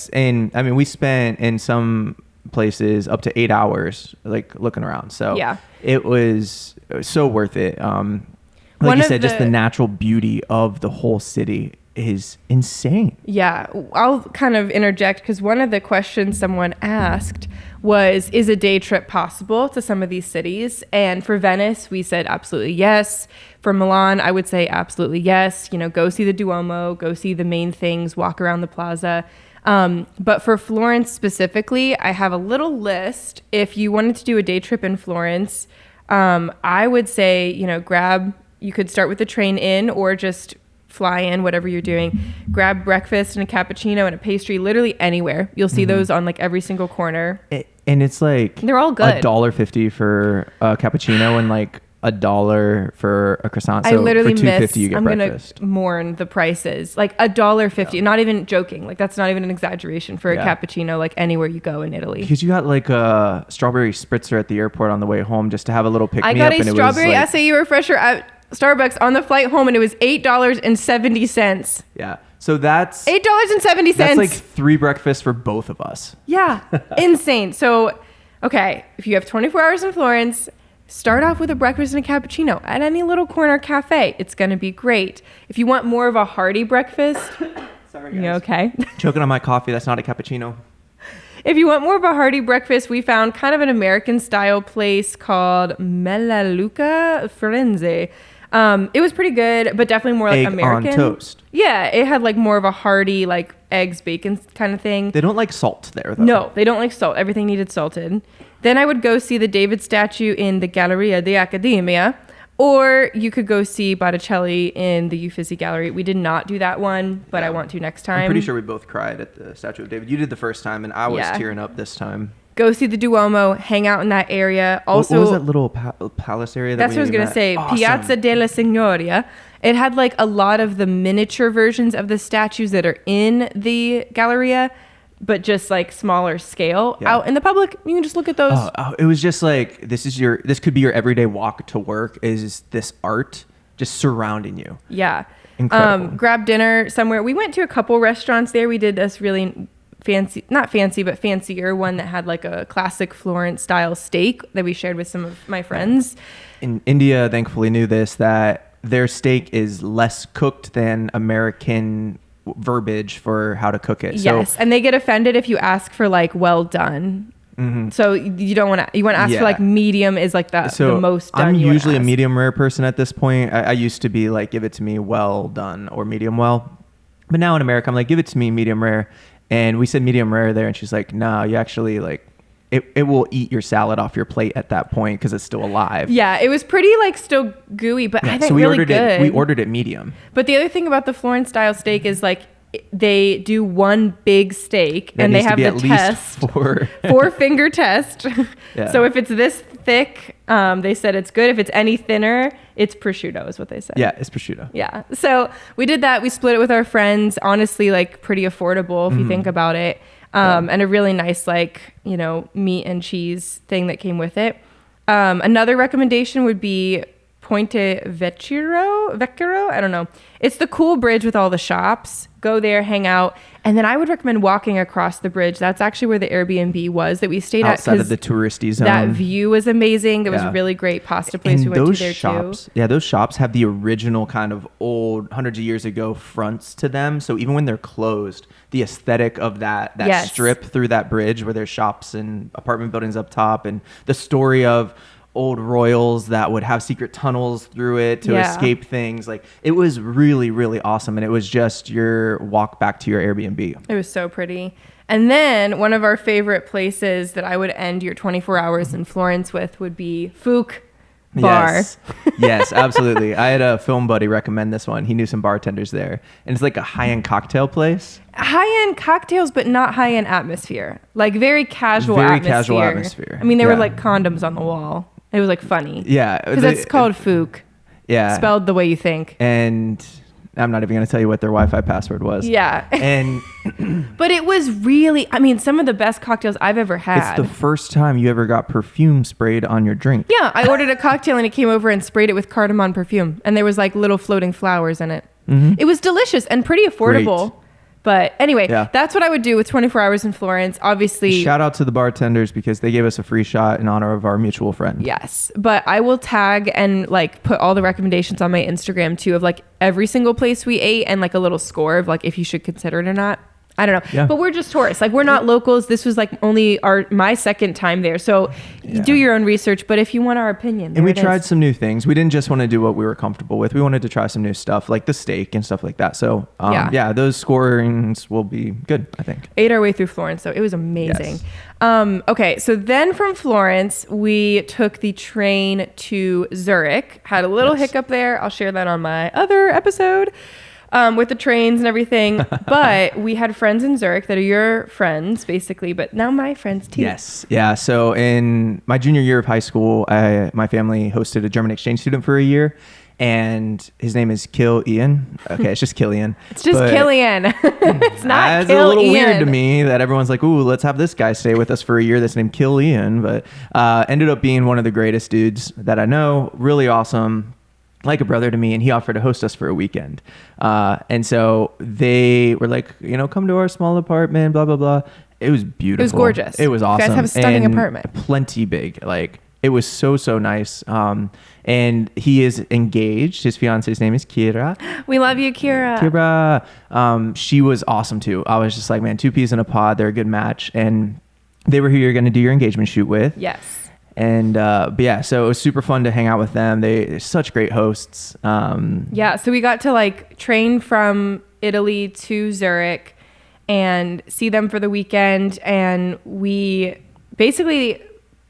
I mean, we spent in some places up to 8 hours like looking around. So it was so worth it. Like you said, just the natural beauty of the whole city is insane. Yeah, I'll kind of interject because one of the questions someone asked was, is a day trip possible to some of these cities? And for Venice, we said absolutely yes. For Milan, I would say absolutely yes. You know, go see the Duomo, go see the main things, walk around the plaza. But for Florence specifically, I have a little list. If you wanted to do a day trip in Florence, I would say, you know, you could start with the train in or just fly in, whatever you're doing, grab breakfast and a cappuccino and a pastry, literally anywhere. You'll see those on like every single corner. And it's like they're all good. $1.50 for a cappuccino and like $1 for a croissant. So I literally for $2.50 you get I'm breakfast. Gonna mourn the prices. Like $1.50. Not even joking. Like that's not even an exaggeration for a cappuccino. Like anywhere you go in Italy. Because you got like a strawberry spritzer at the airport on the way home just to have a little pick me up. I got a strawberry acai refresher at Starbucks on the flight home, and it was $8.70. Yeah. So that's $8.70. That's like 3 breakfasts for both of us. Yeah. Insane. So, okay, if you have 24 hours in Florence, start off with a breakfast and a cappuccino at any little corner cafe. It's going to be great. If you want more of a hearty breakfast, sorry guys. You okay? Choking on my coffee. That's not a cappuccino. If you want more of a hearty breakfast, we found kind of an American style place called Melaleuca Firenze. It was pretty good, but definitely more like Egg American. on toast. Yeah, it had like more of a hearty, like eggs, bacon kind of thing. They don't like salt there, though. No, they don't like salt. Everything needed salted. Then I would go see the David statue in the Galleria di Accademia, or you could go see Botticelli in the Uffizi Gallery. We did not do that one, but I want to next time. I'm pretty sure we both cried at the statue of David. You did the first time, and I was tearing up this time. Go see the Duomo, hang out in that area. Also, what was that little palace area? That's what I was going to say. Awesome. Piazza della Signoria. It had like a lot of the miniature versions of the statues that are in the Galleria, but just like smaller scale. Out in the public, you can just look at those. It was just like, this could be your everyday walk to work, is this art just surrounding you. Yeah. Incredible. Grab dinner somewhere. We went to a couple restaurants there. We did this really fancy, not fancy, but fancier one that had like a classic Florence style steak that we shared with some of my friends. In India, thankfully knew this, that their steak is less cooked than American verbiage for how to cook it. Yes, and they get offended if you ask for like well done. Mm-hmm. So you don't want to. You want to ask for like medium is like the most done. I'm usually a medium rare person at this point. I used to be like, give it to me well done or medium well, but now in America I'm like, give it to me medium rare. And we said medium rare there, and she's like, no, you actually like it will eat your salad off your plate at that point because it's still alive. Yeah, it was pretty like still gooey, but I think so really good. We ordered it medium. But the other thing about the Florence style steak is like they do one big steak that and they have the test, 4-finger test. Yeah. So if it's this thick, they said it's good. If it's any thinner, it's prosciutto is what they said. Yeah, it's prosciutto. Yeah. So we did that. We split it with our friends. Honestly, like pretty affordable if you think about it. And a really nice, like, you know, meat and cheese thing that came with it. Another recommendation would be Ponte Vecchio. I don't know. It's the cool bridge with all the shops. Go there, hang out. And then I would recommend walking across the bridge. That's actually where the Airbnb was that we stayed outside of the touristy zone. That view was amazing. There was a really great pasta place we went to there too. Yeah, those shops have the original kind of old, hundreds of years ago fronts to them. So even when they're closed, the aesthetic of that strip through that bridge where there's shops and apartment buildings up top, and the story of old royals that would have secret tunnels through it to escape things. Like, it was really, really awesome. And it was just your walk back to your Airbnb. It was so pretty. And then one of our favorite places that I would end your 24 hours in Florence with would be Fook Bar. Yes, absolutely. I had a film buddy recommend this one. He knew some bartenders there. And it's like a high-end cocktail place. High-end cocktails, but not high-end atmosphere. Like very casual atmosphere. I mean, there were like condoms on the wall. It was like funny. Yeah. Because it's called Fook. Yeah. Spelled the way you think. And I'm not even going to tell you what their Wi-Fi password was. Yeah. And but it was really, I mean, some of the best cocktails I've ever had. It's the first time you ever got perfume sprayed on your drink. Yeah. I ordered a cocktail and it came over and sprayed it with cardamom perfume. And there was like little floating flowers in it. Mm-hmm. It was delicious and pretty affordable. Great. But anyway, that's what I would do with 24 hours in Florence. Obviously, shout out to the bartenders because they gave us a free shot in honor of our mutual friend. Yes. But I will tag and like put all the recommendations on my Instagram too of like every single place we ate and like a little score of like if you should consider it or not. I don't know. Yeah. But we're just tourists. Like, we're not locals. This was like only my second time there. So you do your own research. But if you want our opinion, and we tried some new things. We didn't just want to do what we were comfortable with. We wanted to try some new stuff like the steak and stuff like that. So those scorings will be good, I think. Ate our way through Florence. So it was amazing. Yes. Okay. So then from Florence, we took the train to Zurich. Had a little hiccup there. I'll share that on my other episode. with the trains and everything. But we had friends in Zurich that are your friends, basically, but now my friends too. Yes. Yeah. So in my junior year of high school, my family hosted a German exchange student for a year. And his name is Killian. Okay, it's just Killian. It's just Killian. It's not It's a little weird to me that everyone's like, ooh, let's have this guy stay with us for a year that's named Killian. But ended up being one of the greatest dudes that I know. Really awesome. Like a brother to me. And he offered to host us for a weekend. And so they were like, come to our small apartment, blah, blah, blah. It was beautiful. It was gorgeous. It was awesome. You guys have a stunning apartment. Plenty big. Like, it was so nice. And he is engaged. His fiance's name is Kyra. We love you, Kyra. Kyra. She was awesome too. I was just like, man, two peas in a pod. They're a good match. And they were who you're going to do your engagement shoot with. Yes. And but yeah, so it was super fun to hang out with them. They're such great hosts. Yeah, so we got to like train from Italy to Zurich and see them for the weekend. And we basically...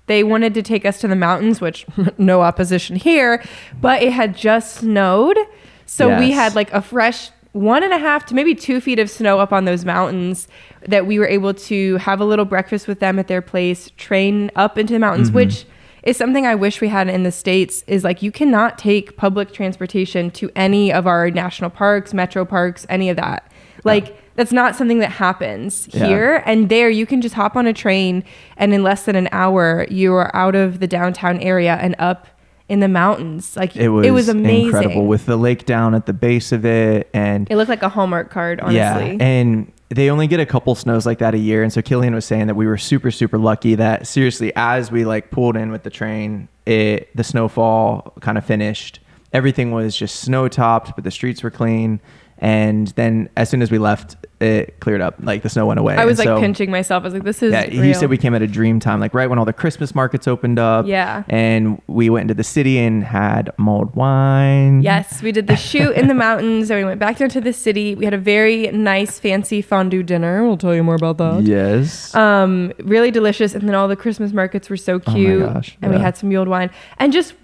They wanted to take us to the mountains, which no opposition here, but it had just snowed. So we had like a fresh 1.5 to maybe 2 feet of snow up on those mountains that we were able to have a little breakfast with them at their place, train up into the mountains, which is something I wish we had in the States, is like you cannot take public transportation to any of our national parks, metro parks, any of that. Like that's not something that happens here. And there you can just hop on a train and in less than an hour you are out of the downtown area and up in the mountains. Like it was amazing. Incredible with the lake down at the base of it, and it looked like a Hallmark card, honestly. Yeah, and they only get a couple snows like that a year. And so Killian was saying that we were super lucky that seriously, as we like pulled in with the train, the snowfall kind of finished. Everything was just snow topped, but the streets were clean. And then as soon as we left, it cleared up. Like the snow went away. I was like pinching myself. I was like, this is real. He said we came at a dream time, like right when all the Christmas markets opened up. Yeah. And we went into the city and had mulled wine. Yes. We did the shoot in the mountains. And we went back down to the city. We had a very nice, fancy fondue dinner. We'll tell you more about that. Yes. Really delicious. And then all the Christmas markets were so cute. Oh my gosh. And we had some mulled wine. And just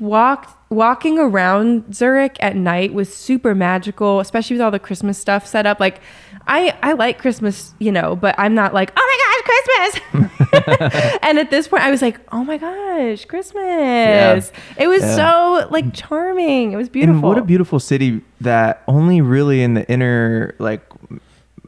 walking around Zurich at night was super magical, especially with all the Christmas stuff set up. Like I like Christmas, but I'm not like, oh my gosh, Christmas. And at this point I was like, oh my gosh, Christmas. Yeah. It was so like charming. It was beautiful. And what a beautiful city that only really in the inner like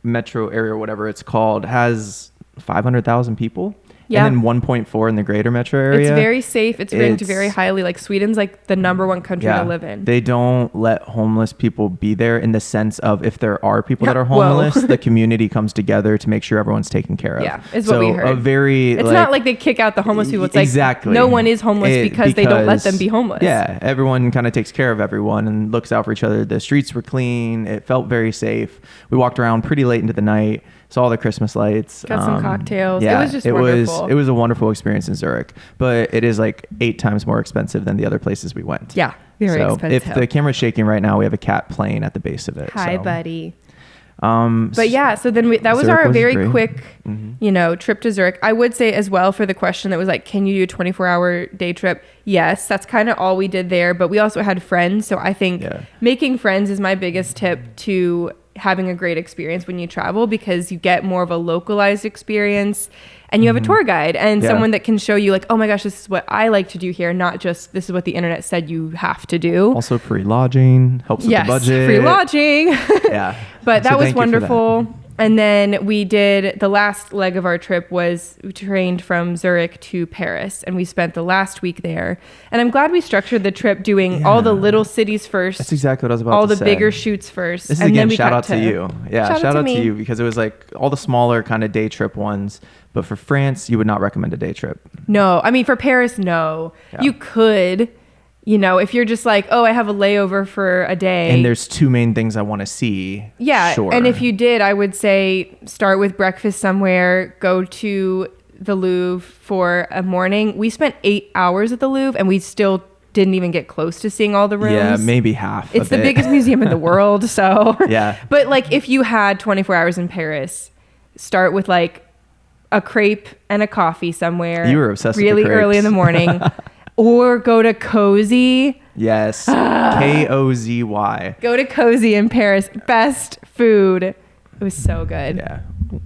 metro area or whatever it's called has 500,000 people. Yeah. And then 1.4 in the greater metro area. It's very safe. It's ranked very highly. Like Sweden's like the number one country to live in. They don't let homeless people be there in the sense of if there are people that are homeless, the community comes together to make sure everyone's taken care of. Yeah, is what we heard. It's not like they kick out the homeless people. It's like no one is homeless because they don't let them be homeless. Yeah, everyone kind of takes care of everyone and looks out for each other. The streets were clean. It felt very safe. We walked around pretty late into the night. Saw all the Christmas lights. Got some cocktails. Yeah, it was just wonderful. It was a wonderful experience in Zurich, but it is like 8 times more expensive than the other places we went. Yeah, very expensive. If the camera's shaking right now, we have a cat playing at the base of it. Hi, buddy. But yeah, so then that was Zurich our very great. quick, trip to Zurich. I would say as well for the question that was like, can you do a 24-hour day trip? Yes, that's kind of all we did there. But we also had friends. So I think making friends is my biggest tip to having a great experience when you travel, because you get more of a localized experience and you have a tour guide and someone that can show you like, oh my gosh, this is what I like to do here, not just this is what the internet said you have to do. Also free lodging, helps with the budget. Free lodging. Yeah. But that was wonderful. And then we did the last leg of our trip was we trained from Zurich to Paris, and we spent the last week there. And I'm glad we structured the trip doing all the little cities first. That's exactly what I was about to say. All the bigger shoots first. This is and again, then shout out to you. Yeah, shout out to you, because it was like all the smaller kind of day trip ones. But for France, you would not recommend a day trip. No, I mean for Paris, no. Yeah. You could. If you're just like, oh, I have a layover for a day. And there's 2 main things I want to see. Yeah. Sure. And if you did, I would say start with breakfast somewhere, go to the Louvre for a morning. We spent 8 hours at the Louvre and we still didn't even get close to seeing all the rooms. Yeah, maybe half. It's the biggest museum in the world. So, yeah. But like if you had 24 hours in Paris, start with like a crepe and a coffee somewhere. You were obsessed really with the crepes. Early in the morning. Or go to Cozy. Yes. Kozy. Go to Cozy in Paris. Best food. It was so good. Yeah.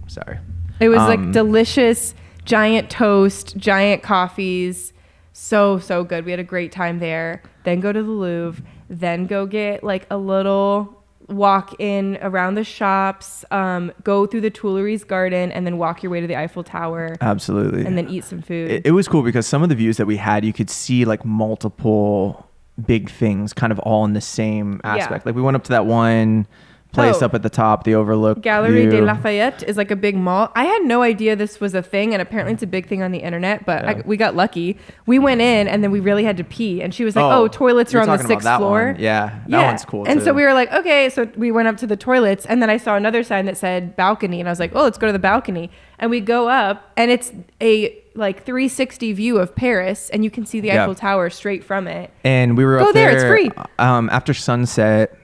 Sorry. It was like delicious, giant toast, giant coffees. So good. We had a great time there. Then go to the Louvre. Then go get like a little walk in around the shops, go through the Tuileries garden, and then walk your way to the Eiffel Tower. Absolutely. And then eat some food. It was cool because some of the views that we had, you could see like multiple big things kind of all in the same aspect. Like we went up to that one place up at the top, the overlook Galerie view. de Lafayette is like a big mall. I had no idea this was a thing, and apparently it's a big thing on the internet, but we got lucky. We went in, and then we really had to pee, and she was like, toilets are on the 6th floor. One. Yeah, that one's cool and too. so we were like, okay, so we went up to the toilets, and then I saw another sign that said balcony, and I was like, oh, let's go to the balcony. And we go up, and it's a like 360 view of Paris, and you can see the Eiffel Tower straight from it. And we were up there. It's free. After sunset,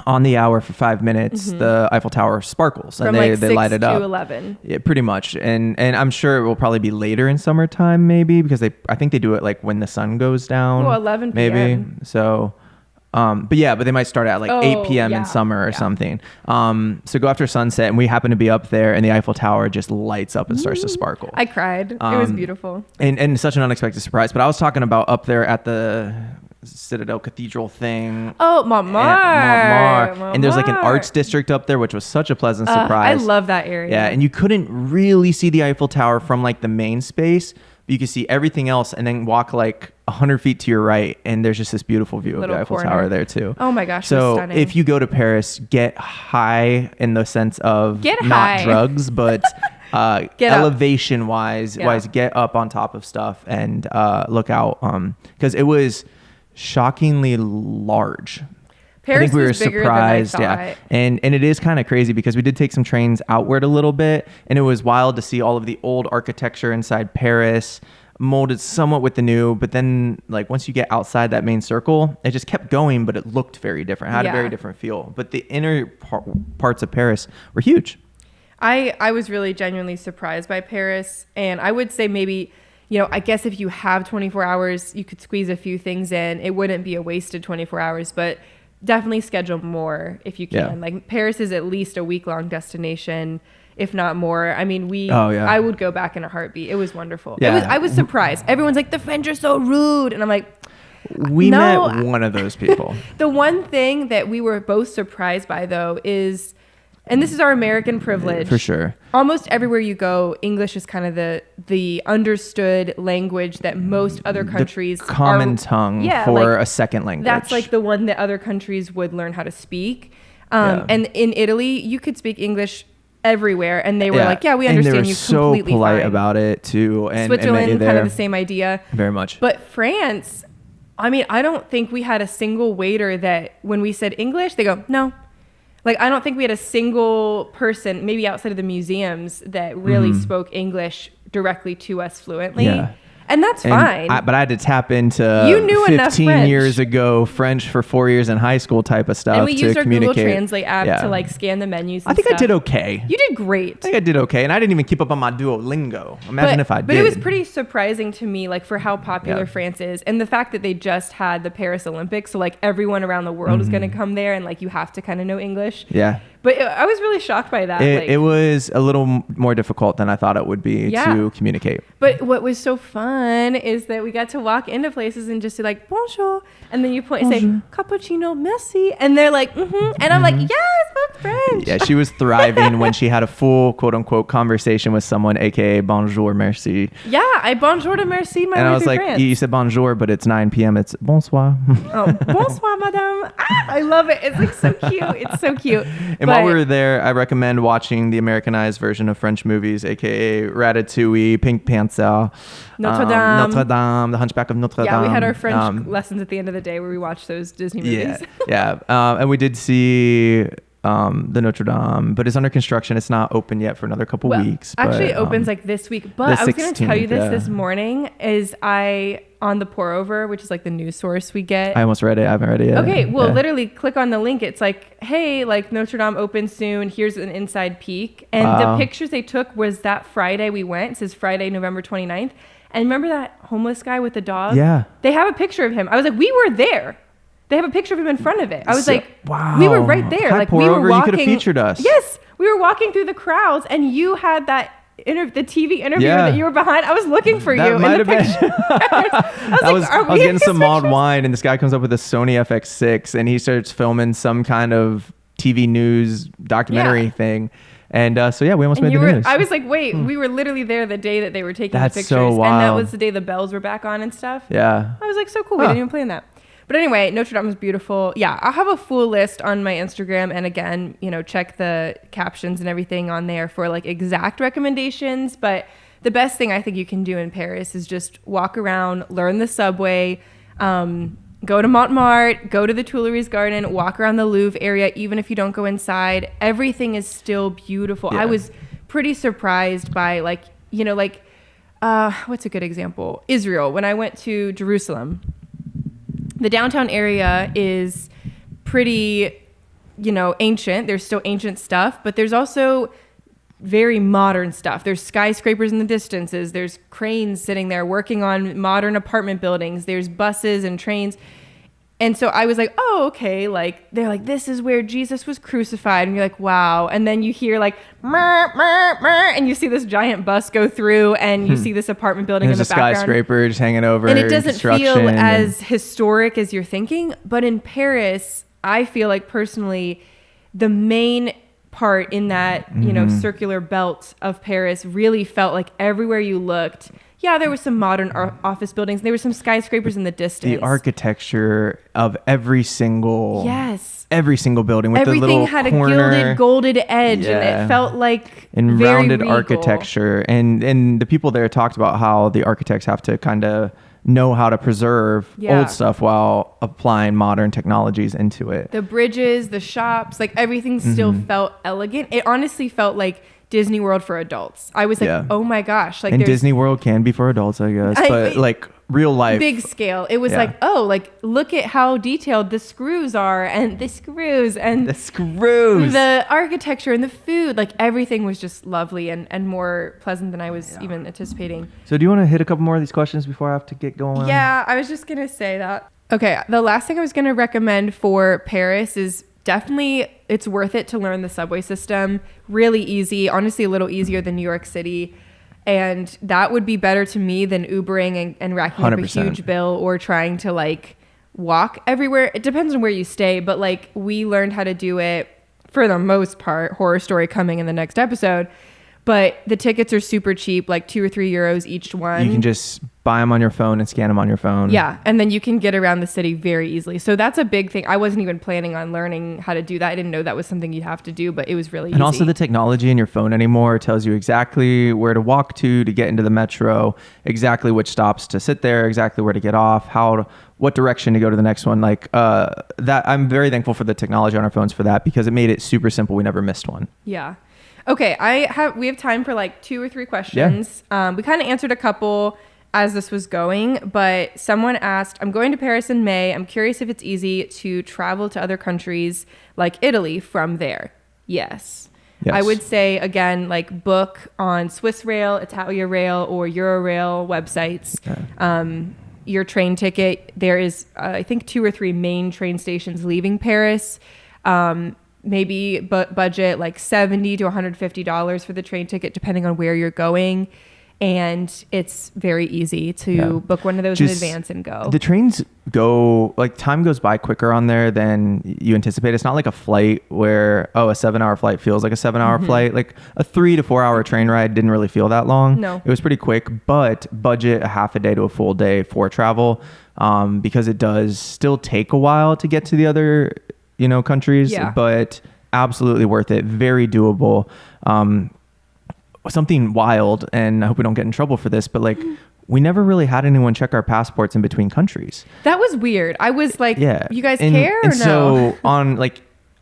on the hour for 5 minutes, the Eiffel Tower sparkles and they light it up. From like 6 to 11. Yeah, pretty much. And I'm sure it will probably be later in summertime, maybe, because I think they do it like when the sun goes down. Oh, 11 p.m. Maybe. So, but they might start at like 8 p.m. in summer or something. So go after sunset, and we happen to be up there, and the Eiffel Tower just lights up and starts to sparkle. I cried. It was beautiful. And such an unexpected surprise. But I was talking about up there at the Citadel Cathedral thing. Oh, Montmartre. And there's like an arts district up there, which was such a pleasant surprise. I love that area. Yeah, and you couldn't really see the Eiffel Tower from like the main space, but you could see everything else, and then walk like 100 feet to your right, and there's just this beautiful view of the Eiffel Tower there too. Oh my gosh, so stunning. If you go to Paris, get high in the sense of not high. Drugs, but elevation wise, get up on top of stuff and look out, because it was shockingly large. Paris I think we were was bigger surprised, than I thought. And it is kind of crazy because we did take some trains outward a little bit, and it was wild to see all of the old architecture inside Paris molded somewhat with the new, but then like once you get outside that main circle, it just kept going, but it looked very different, had a very different feel. But the inner parts of Paris were huge. I was really genuinely surprised by Paris, and I would say maybe, I guess if you have 24 hours, you could squeeze a few things in. It wouldn't be a wasted 24 hours, but definitely schedule more if you can. Yeah. Like Paris is at least a week-long destination, if not more. I mean, I would go back in a heartbeat. It was wonderful. Yeah. I was surprised. Everyone's like, the French are so rude. And I'm like, we met one of those people. The one thing that we were both surprised by, though, is, and this is our American privilege. For sure. Almost everywhere you go, English is kind of the understood language that most other countries common tongue for a second language. That's like the one that other countries would learn how to speak. And in Italy, you could speak English everywhere, and they were like, we understand you completely. So polite fine. about it too. And Switzerland, kind of the same idea. Very much. But France, I mean, I don't think we had a single waiter that when we said English, they go, no. Like, I don't think we had a single person, maybe outside of the museums, that really spoke English directly to us fluently. Yeah. And that's fine. But I had to tap into 15 years ago French for 4 years in high school type of stuff. And we used our communicate. Google Translate app to like scan the menus. And I think I did okay. You did great. I think I did okay, and I didn't even keep up on my Duolingo. Imagine if I did. But it was pretty surprising to me, like for how popular France is, and the fact that they just had the Paris Olympics, so like everyone around the world is going to come there, and like you have to kind of know English. Yeah. But I was really shocked by that. It was a little more difficult than I thought it would be to communicate. But what was so fun is that we got to walk into places and just be like, bonjour. And then you say, cappuccino, merci. And they're like, And I'm like, yes, I'm French. Yeah, she was thriving when she had a full, quote unquote, conversation with someone, aka bonjour, merci. Yeah, I bonjour to merci my way through France. And I was like, you said bonjour, but it's 9 p.m. It's bonsoir. Oh, bonsoir, madame. I love it. It's like so cute. It's so cute. And while we were there, I recommend watching the Americanized version of French movies, aka Ratatouille, Pink Panther, Notre Dame, The Hunchback of Notre Dame. Yeah, we had our French lessons at the end of the day where we watched those Disney movies. Yeah. And we did see the Notre Dame, but it's under construction. It's not open yet for another couple weeks. Actually, it opens like this week. But I was going to tell you this morning. Is on the Pour Over, which is like the news source we get. I almost read it. I haven't read it yet. Okay, well, literally click on the link. It's like, hey, like Notre Dame opens soon. Here's an inside peek. And the pictures they took was that Friday we went. It says Friday, November 29th. And remember that homeless guy with the dog? Yeah. They have a picture of him. I was like, we were there. They have a picture of him in front of it. I was like, wow. We were right there. Hi, like pour we were over. walking. You could have featured us. Yes. We were walking through the crowds and you had that the TV interviewer that you were behind. I was looking for you in the picture. I was getting some mulled wine and this guy comes up with a Sony FX6 and he starts filming some kind of TV news documentary thing. And we almost made the news. I was like, wait, we were literally there the day that they were taking the pictures. So wild. And that was the day the bells were back on and stuff. Yeah. I was like, so cool. We didn't even plan that. But anyway, Notre Dame was beautiful. Yeah, I'll have a full list on my Instagram. And again, check the captions and everything on there for like exact recommendations. But the best thing I think you can do in Paris is just walk around, learn the subway, go to Montmartre, go to the Tuileries Garden, walk around the Louvre area. Even if you don't go inside, everything is still beautiful. Yeah. I was pretty surprised by what's a good example? Israel. When I went to Jerusalem, the downtown area is pretty, ancient. There's still ancient stuff, but there's also very modern stuff. There's skyscrapers in the distances. There's cranes sitting there working on modern apartment buildings. There's buses and trains. And so I was like, oh, okay. Like, they're like, this is where Jesus was crucified. And you're like, wow. And then you hear like, meh, meh, meh, and you see this giant bus go through and you see this apartment building in the background. There's a skyscraper just hanging over. And it doesn't feel as historic as you're thinking. But in Paris, I feel like personally, the main part in that, circular belt of Paris really felt like everywhere you looked, there were some modern office buildings. There were some skyscrapers in the distance. The architecture of every single building with everything the little had corner, a gilded, golden edge, and it felt like and very rounded regal. architecture. And the people there talked about how the architects have to kind of know how to preserve old stuff while applying modern technologies into it. The bridges, the shops, like everything still felt elegant. It honestly felt like Disney World for adults. I was like, oh my gosh. Like, and Disney World can be for adults, I guess. But like real life. Big scale. It was like, look at how detailed the screws are and the screws. The architecture and the food. Like everything was just lovely and more pleasant than I was even anticipating. So do you want to hit a couple more of these questions before I have to get going? Yeah, I was just going to say that. Okay, the last thing I was going to recommend for Paris is definitely it's worth it to learn the subway system. Really easy, honestly a little easier than New York City. And that would be better to me than Ubering and racking 100%. Up a huge bill or trying to like walk everywhere. It depends on where you stay, but like we learned how to do it for the most part. Horror story coming in the next episode. But the tickets are super cheap, like €2 or €3 each one. You can just buy them on your phone and scan them on your phone. Yeah, and then you can get around the city very easily. So that's a big thing. I wasn't even planning on learning how to do that. I didn't know that was something you have to do, but it was really easy. And also the technology in your phone anymore tells you exactly where to walk to get into the metro, exactly which stops to sit there, exactly where to get off, what direction to go to the next one. Like that, I'm very thankful for the technology on our phones for that because it made it super simple. We never missed one. Yeah. Okay, we have time for like 2 or 3 questions. Yeah. We kind of answered a couple as this was going, but someone asked, I'm going to Paris in May. I'm curious if it's easy to travel to other countries like Italy from there. Yes. I would say, again, like book on Swiss Rail, Italia Rail, or Eurorail websites. Okay. Your train ticket, there is, I think, 2 or 3 main train stations leaving Paris. Maybe budget like $70 to $150 for the train ticket, depending on where you're going. And it's very easy to book one of those in advance and go. The trains go, like time goes by quicker on there than you anticipate. It's not like a flight where, a 7-hour flight feels like a 7-hour flight. Like a 3 to 4 hour train ride didn't really feel that long. No. It was pretty quick, but budget a half a day to a full day for travel because it does still take a while to get to the other countries, but absolutely worth it. Very doable. Something wild, and I hope we don't get in trouble for this, but like we never really had anyone check our passports in between countries. That was weird. I was like, you guys care or no? So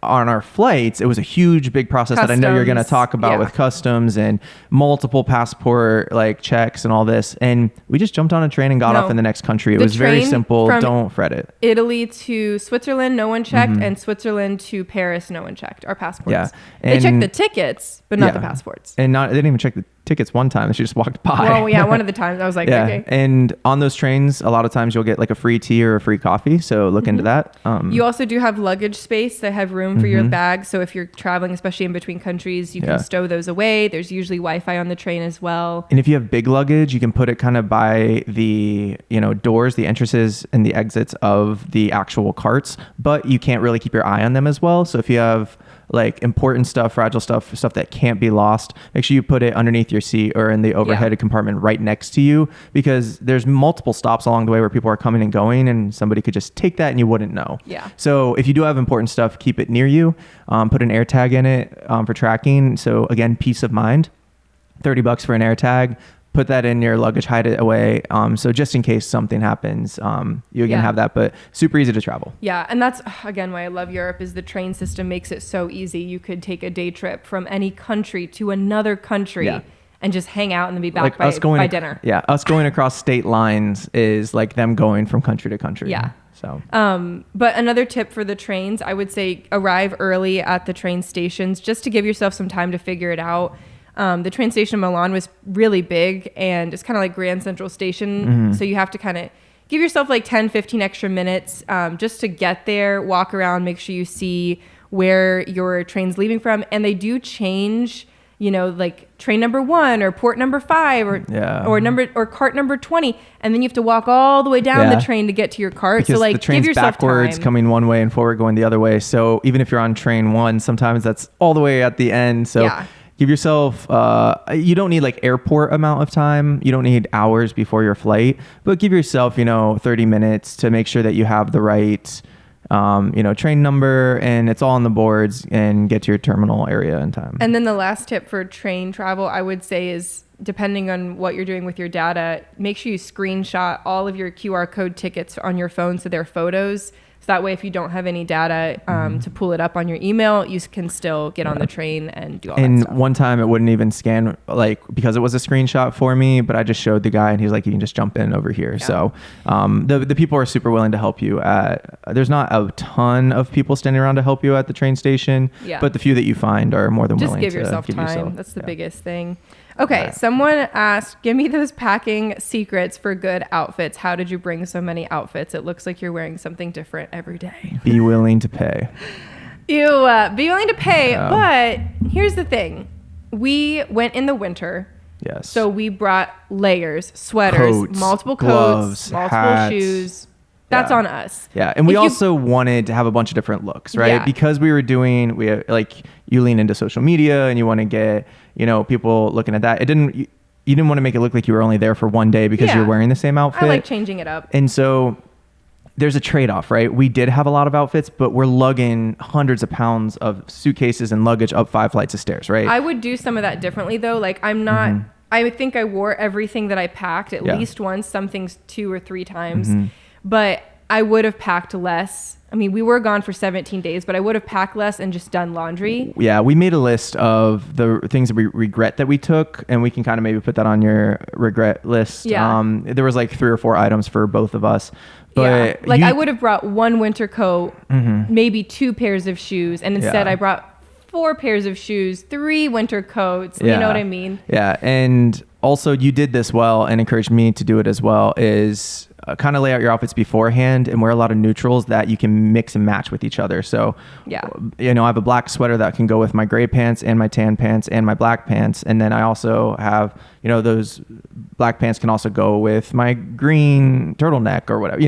on our flights, it was a huge, big process that I know you're going to talk about with customs and multiple passport like checks and all this. And we just jumped on a train and got off in the next country. It was very simple. Don't fret it. Italy to Switzerland, no one checked. And Switzerland to Paris, no one checked our passports. Yeah. They checked the tickets, but not the passports. And they didn't even check tickets one time. She just walked by. Well, yeah, one of the times I was like, okay. And on those trains, a lot of times you'll get like a free tea or a free coffee. So look into that. You also do have luggage space that have room for your bags. So if you're traveling, especially in between countries, you can stow those away. There's usually Wi-Fi on the train as well. And if you have big luggage, you can put it kind of by the, doors, the entrances and the exits of the actual carts, but you can't really keep your eye on them as well. So if you have like important stuff, fragile stuff that can't be lost, make sure you put it underneath your seat or in the overhead compartment right next to you, because there's multiple stops along the way where people are coming and going, and somebody could just take that and you wouldn't know. Yeah. So if you do have important stuff, keep it near you. Put an air tag in it for tracking. So again, peace of mind. $30 for an air tag. Put that in your luggage, hide it away. So just in case something happens, you can have that, but super easy to travel. Yeah. And that's, again, why I love Europe is the train system makes it so easy. You could take a day trip from any country to another country and just hang out and then be back like by dinner. Yeah. Us going across state lines is like them going from country to country. Yeah. So, but another tip for the trains, I would say arrive early at the train stations just to give yourself some time to figure it out. The train station in Milan was really big, and it's kind of like Grand Central Station. So you have to kind of give yourself like 10, 15 extra minutes just to get there, walk around, make sure you see where your train's leaving from. And they do change, like train number 1 or port number 5 or cart number 20. And then you have to walk all the way down the train to get to your cart. Because so like the train's give yourself backwards time. Coming one way and forward going the other way. So even if you're on train 1, sometimes that's all the way at the end. So give yourself, you don't need like airport amount of time. You don't need hours before your flight, but give yourself, 30 minutes to make sure that you have the right, train number and it's all on the boards and get to your terminal area in time. And then the last tip for train travel, I would say is, depending on what you're doing with your data, make sure you screenshot all of your QR code tickets on your phone so they're photos. That way, if you don't have any data to pull it up on your email, you can still get on the train and do all that stuff. And one time it wouldn't even scan, because it was a screenshot for me, but I just showed the guy and he's like, you can just jump in over here. Yeah. So the people are super willing to help you there's not a ton of people standing around to help you at the train station, but the few that you find are more than willing to give yourself time. That's the biggest thing. Okay, someone asked, give me those packing secrets for good outfits. How did you bring so many outfits? It looks like you're wearing something different every day. Be willing to pay. Be willing to pay. But here's the thing. We went in the winter. Yes. So we brought layers, sweaters, multiple coats, gloves, multiple hats. Shoes. That's on us. Yeah. And we also wanted to have a bunch of different looks, right? Yeah. Because we you lean into social media and you want to get, people looking at that. You didn't want to make it look like you were only there for one day because you're wearing the same outfit. I like changing it up. And so there's a trade-off, right? We did have a lot of outfits, but we're lugging hundreds of pounds of suitcases and luggage up 5 flights of stairs, right? I would do some of that differently though. Like I'm not, I think I wore everything that I packed at least once, some things 2 or 3 times. But I would have packed less. I mean, we were gone for 17 days, but I would have packed less and just done laundry. Yeah, we made a list of the things that we regret that we took, and we can kind of maybe put that on your regret list. Yeah. There was like 3 or 4 items for both of us. But I would have brought 1 winter coat, maybe 2 pairs of shoes, and instead I brought 4 pairs of shoes, 3 winter coats. You know what I mean? Yeah, and also you did this well and encouraged me to do it as well, is kind of lay out your outfits beforehand and wear a lot of neutrals that you can mix and match with each other. So, I have a black sweater that can go with my gray pants and my tan pants and my black pants. And then I also have, those black pants can also go with my green turtleneck or whatever,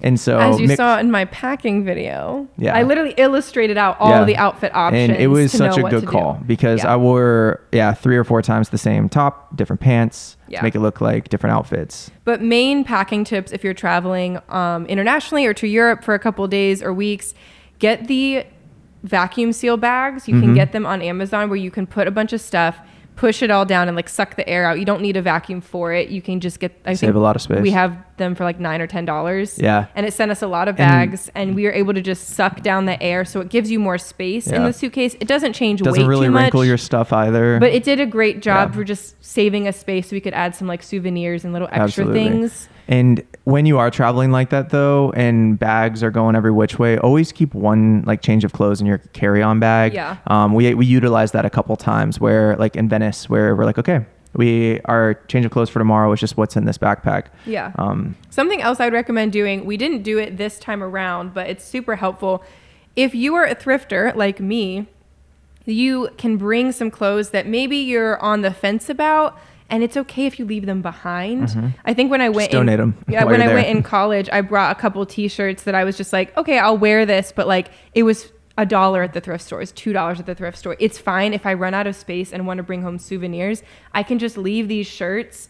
and so. As you saw in my packing video, I literally illustrated out all the outfit options. And it was such a good call because I wore, 3 or 4 times the same top, different pants, to make it look like different outfits. But main packing tips if you're traveling internationally or to Europe for a couple of days or weeks, get the vacuum seal bags. You can get them on Amazon where you can put a bunch of stuff, push it all down and suck the air out. You don't need a vacuum for it. You can just get, save a lot of space. We have them for $9 or $10. Yeah. And it sent us a lot of bags and we are able to just suck down the air. So it gives you more space in the suitcase. It doesn't change weight too much. Doesn't really wrinkle your stuff either. But it did a great job for just saving us space. So we could add some souvenirs and little extra things. And when you are traveling like that though, and bags are going every which way, always keep one change of clothes in your carry-on bag. Yeah. We utilized that a couple times where in Venice where we're okay, our change of clothes for tomorrow is just what's in this backpack. Yeah. Something else I'd recommend doing, we didn't do it this time around, but it's super helpful. If you are a thrifter like me, you can bring some clothes that maybe you're on the fence about, and it's okay if you leave them behind. Mm-hmm. I think when I went donate them. Yeah, when I went in college, I brought a couple t-shirts that I was just like, okay, I'll wear this, but like it was $1 at the thrift store, it's $2 at the thrift store. It's fine if I run out of space and want to bring home souvenirs. I can just leave these shirts.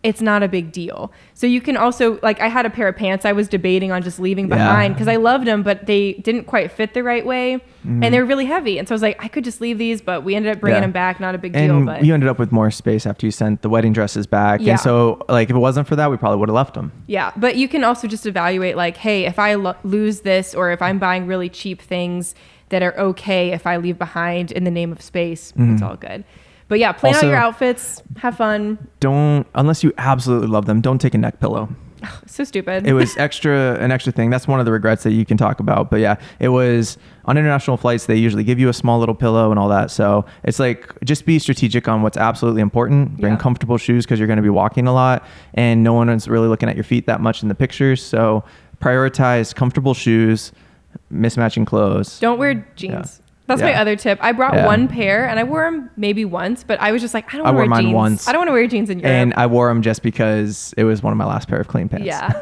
It's not a big deal. So you can also, like, I had a pair of pants I was debating on just leaving behind because I loved them, but they didn't quite fit the right way, and they're really heavy. And so I was like, I could just leave these, but we ended up bringing them back. Not a big deal. But you ended up with more space after you sent the wedding dresses back. Yeah. And so, like, if it wasn't for that, we probably would have left them. Yeah. But you can also just evaluate, like, hey, if I lose this, or if I'm buying really cheap things that are okay if I leave behind in the name of space, it's all good. But yeah, plan out your outfits, have fun. Unless you absolutely love them, don't take a neck pillow. So stupid. It was an extra thing. That's one of the regrets that you can talk about. But yeah, it was on international flights, they usually give you a small little pillow and all that. So it's like, just be strategic on what's absolutely important. Bring comfortable shoes because you're going to be walking a lot and no one is really looking at your feet that much in the pictures. So prioritize comfortable shoes, mismatching clothes. Don't wear jeans. Yeah. That's my other tip. I brought one pair and I wore them maybe once, but I was just like, I don't want to wear jeans. Once. I don't want to wear jeans in Europe. And I wore them just because it was one of my last pair of clean pants. Yeah.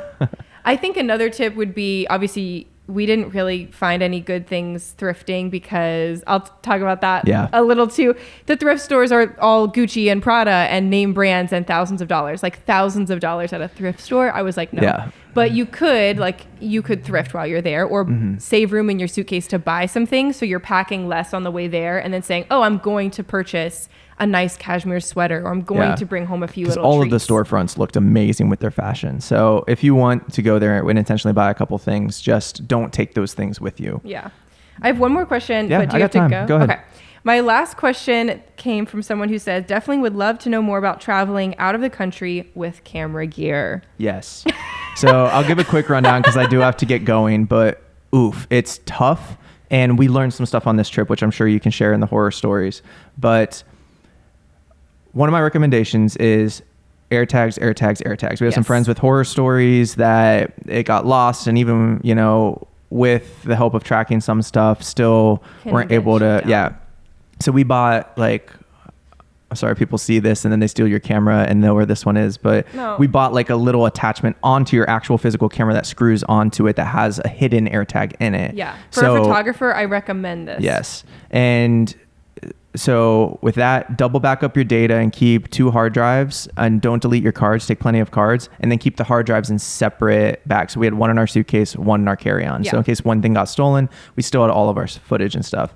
I think another tip would be, obviously, we didn't really find any good things thrifting because I'll talk about that a little too. The thrift stores are all Gucci and Prada and name brands and thousands of dollars at a thrift store. I was like, no. Yeah. But you could thrift while you're there, or save room in your suitcase to buy some things. So you're packing less on the way there and then saying, oh, I'm going to purchase a nice cashmere sweater, or I'm going to bring home a few little all treats. Of the storefronts looked amazing with their fashion. So if you want to go there and intentionally buy a couple things, just don't take those things with you. Yeah. I have one more question, but do you have to go? Go ahead. Okay. My last question came from someone who says, definitely would love to know more about traveling out of the country with camera gear. Yes. So I'll give a quick rundown because I do have to get going, but it's tough. And we learned some stuff on this trip, which I'm sure you can share in the horror stories. But one of my recommendations is AirTags. We have some friends with horror stories that it got lost, and even, with the help of tracking some stuff, still weren't able to, So we bought, I'm sorry, people see this and then they steal your camera and know where this one is, but we bought a little attachment onto your actual physical camera that screws onto it that has a hidden AirTag in it. Yeah. For a photographer, I recommend this. Yes. And so with that, double back up your data and keep 2 hard drives, and don't delete your cards. Take plenty of cards, and then keep the hard drives in separate bags. So we had one in our suitcase, one in our carry-on. So in case one thing got stolen, we still had all of our footage and stuff.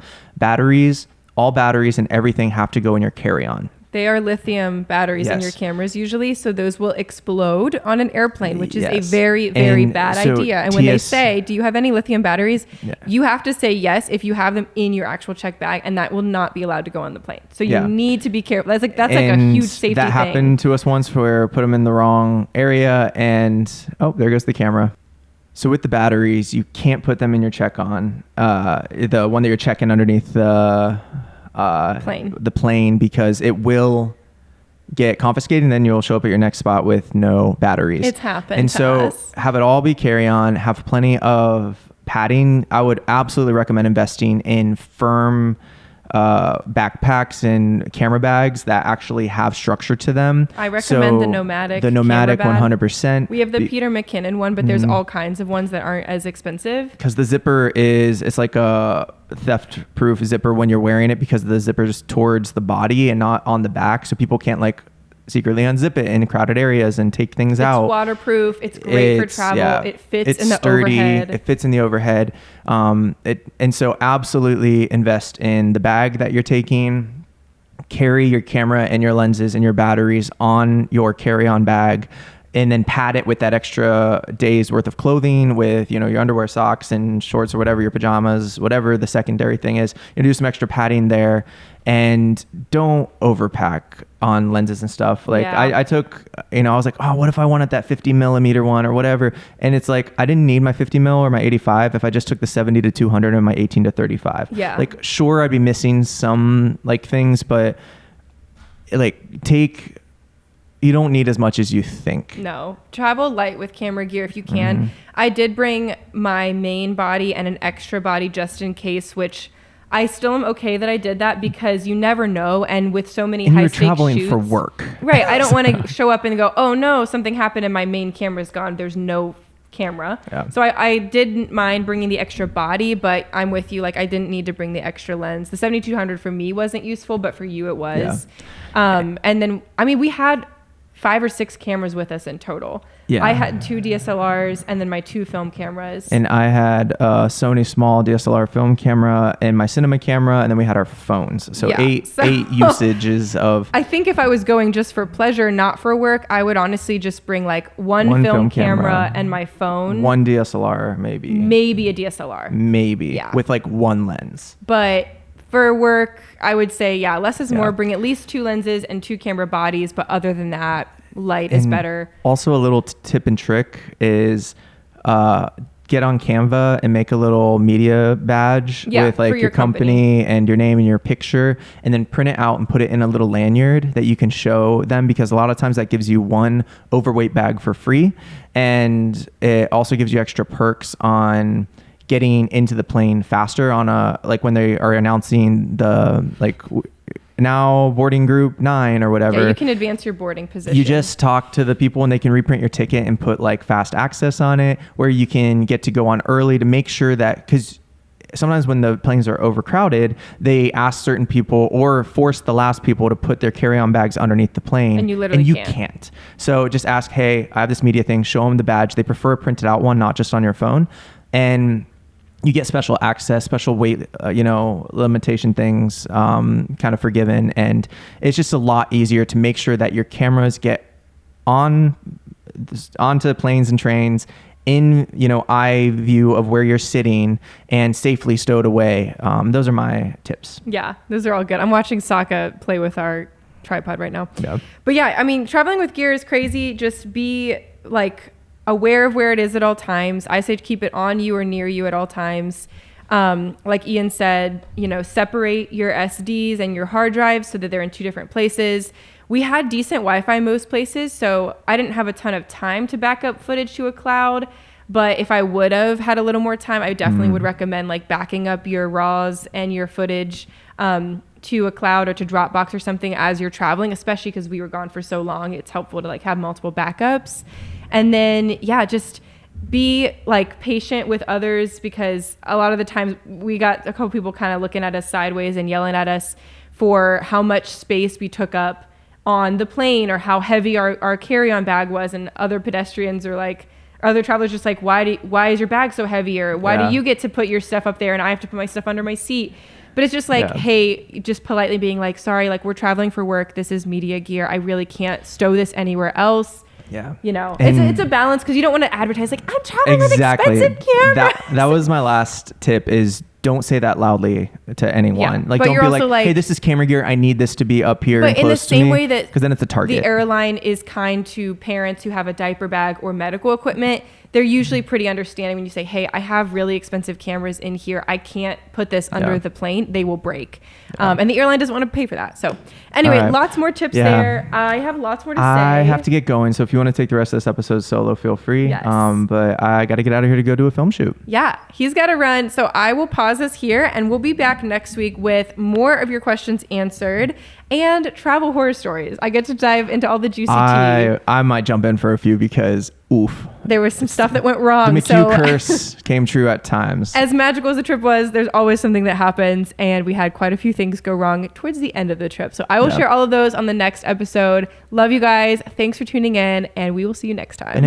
All batteries and everything have to go in your carry-on. They are lithium batteries in your cameras usually, so those will explode on an airplane, which is a very, very bad idea. And when they say, do you have any lithium batteries? Yeah. You have to say yes if you have them in your actual check bag, and that will not be allowed to go on the plane. So you need to be careful. That's like a huge safety thing. That happened to us once where we put them in the wrong area, and there goes the camera. So with the batteries, you can't put them in your check-on, the one that you're checking underneath the plane, because it will get confiscated and then you'll show up at your next spot with no batteries. It's happened and to so us. Have it all be carry-on, have plenty of padding. I would absolutely recommend investing in firm backpacks and camera bags that actually have structure to them. I recommend the Nomadic. The Nomadic 100%. We have the Peter McKinnon one, but there's all kinds of ones that aren't as expensive. Because the zipper it's like a theft-proof zipper when you're wearing it, because the zipper is towards the body and not on the back, so people can't secretly unzip it in crowded areas and take things out. It's waterproof. It's great for travel. Yeah, it fits in the sturdy, overhead. It fits in the overhead. And so absolutely invest in the bag that you're taking. Carry your camera and your lenses and your batteries on your carry-on bag, and then pad it with that extra day's worth of clothing, with your underwear, socks, and shorts, or whatever, your pajamas, whatever the secondary thing is. You do some extra padding there, and don't overpack on lenses and stuff. I took, I was like, what if I wanted that 50 millimeter one or whatever? And it's like, I didn't need my 50 mil or my 85 if I just took the 70 to 200 and my 18 to 35. Yeah. Sure, I'd be missing some things, but take you don't need as much as you think. No, travel light with camera gear if you can. I did bring my main body and an extra body just in case, which I still am okay that I did that because you never know. And with so many high stakes traveling shoots, for work. Right. I don't want to show up and go, oh no, something happened and my main camera's gone. There's no camera. Yeah. So I didn't mind bringing the extra body, but I'm with you. Like I didn't need to bring the extra lens. The 7200 for me wasn't useful, but for you it was. Yeah. And then, I mean, we had 5 or 6 cameras with us in total. Yeah. I had 2 DSLRs and then my 2 film cameras. And I had a Sony small DSLR film camera and my cinema camera, and then we had our phones. So, eight usages of... I think if I was going just for pleasure, not for work, I would honestly just bring like one film camera and my phone. 1 DSLR, maybe. Maybe a DSLR. Maybe. Yeah. With like 1 lens. But... for work, I would say, less is more. Bring at least 2 lenses and 2 camera bodies. But other than that, light is better. Also, a little tip and trick is get on Canva and make a little media badge with like your company and your name and your picture, and then print it out and put it in a little lanyard that you can show them, because a lot of times that gives you 1 overweight bag for free. And it also gives you extra perks on getting into the plane faster on like when they are announcing the like now boarding group 9 or whatever. Yeah, you can advance your boarding position. You just talk to the people and they can reprint your ticket and put like fast access on it, where you can get to go on early to make sure that, because sometimes when the planes are overcrowded, they ask certain people or force the last people to put their carry-on bags underneath the plane. And you literally can't. So just ask, hey, I have this media thing, show them the badge. They prefer a printed out one, not just on your phone. And you get special access, special weight, limitation things kind of forgiven. And it's just a lot easier to make sure that your cameras get onto planes and trains in, eye view of where you're sitting and safely stowed away. Those are my tips. Yeah, those are all good. I'm watching Sokka play with our tripod right now. Yeah. But yeah, I mean, traveling with gear is crazy. Just be like aware of where it is at all times. I say to keep it on you or near you at all times. Like Ian said, separate your SDs and your hard drives so that they're in 2 different places. We had decent Wi-Fi most places, so I didn't have a ton of time to back up footage to a cloud. But if I would have had a little more time, I definitely would recommend like backing up your RAWs and your footage to a cloud or to Dropbox or something as you're traveling, especially because we were gone for so long. It's helpful to like have multiple backups. And then, just be like patient with others, because a lot of the times we got a couple people kind of looking at us sideways and yelling at us for how much space we took up on the plane or how heavy our carry-on bag was. And other pedestrians are like, other travelers just like, why is your bag so heavy? Or why do you get to put your stuff up there and I have to put my stuff under my seat? But it's just like, hey, just politely being like, sorry, like we're traveling for work. This is media gear. I really can't stow this anywhere else. Yeah. It's a balance, because you don't want to advertise like I'm traveling with expensive cameras. That was my last tip, is don't say that loudly to anyone. Yeah. Like, but don't be like, hey, this is camera gear. I need this to be up here. But in the same way that, because then it's a target. The airline is kind to parents who have a diaper bag or medical equipment. They're usually pretty understanding when you say, hey, I have really expensive cameras in here. I can't put this under the plane. They will break. And the airline doesn't want to pay for that. So anyway, lots more tips there. I have lots more to say. I have to get going. So if you want to take the rest of this episode solo, feel free. Yes. But I got to get out of here to go do a film shoot. Yeah, he's got to run. So I will pause this here and we'll be back next week with more of your questions answered and travel horror stories. I get to dive into all the juicy tea. I might jump in for a few because, oof. There was some stuff that went wrong. The McHugh curse came true at times. As magical as the trip was, there's always something that happens. And we had quite a few things go wrong towards the end of the trip. So I will share all of those on the next episode. Love you guys. Thanks for tuning in. And we will see you next time.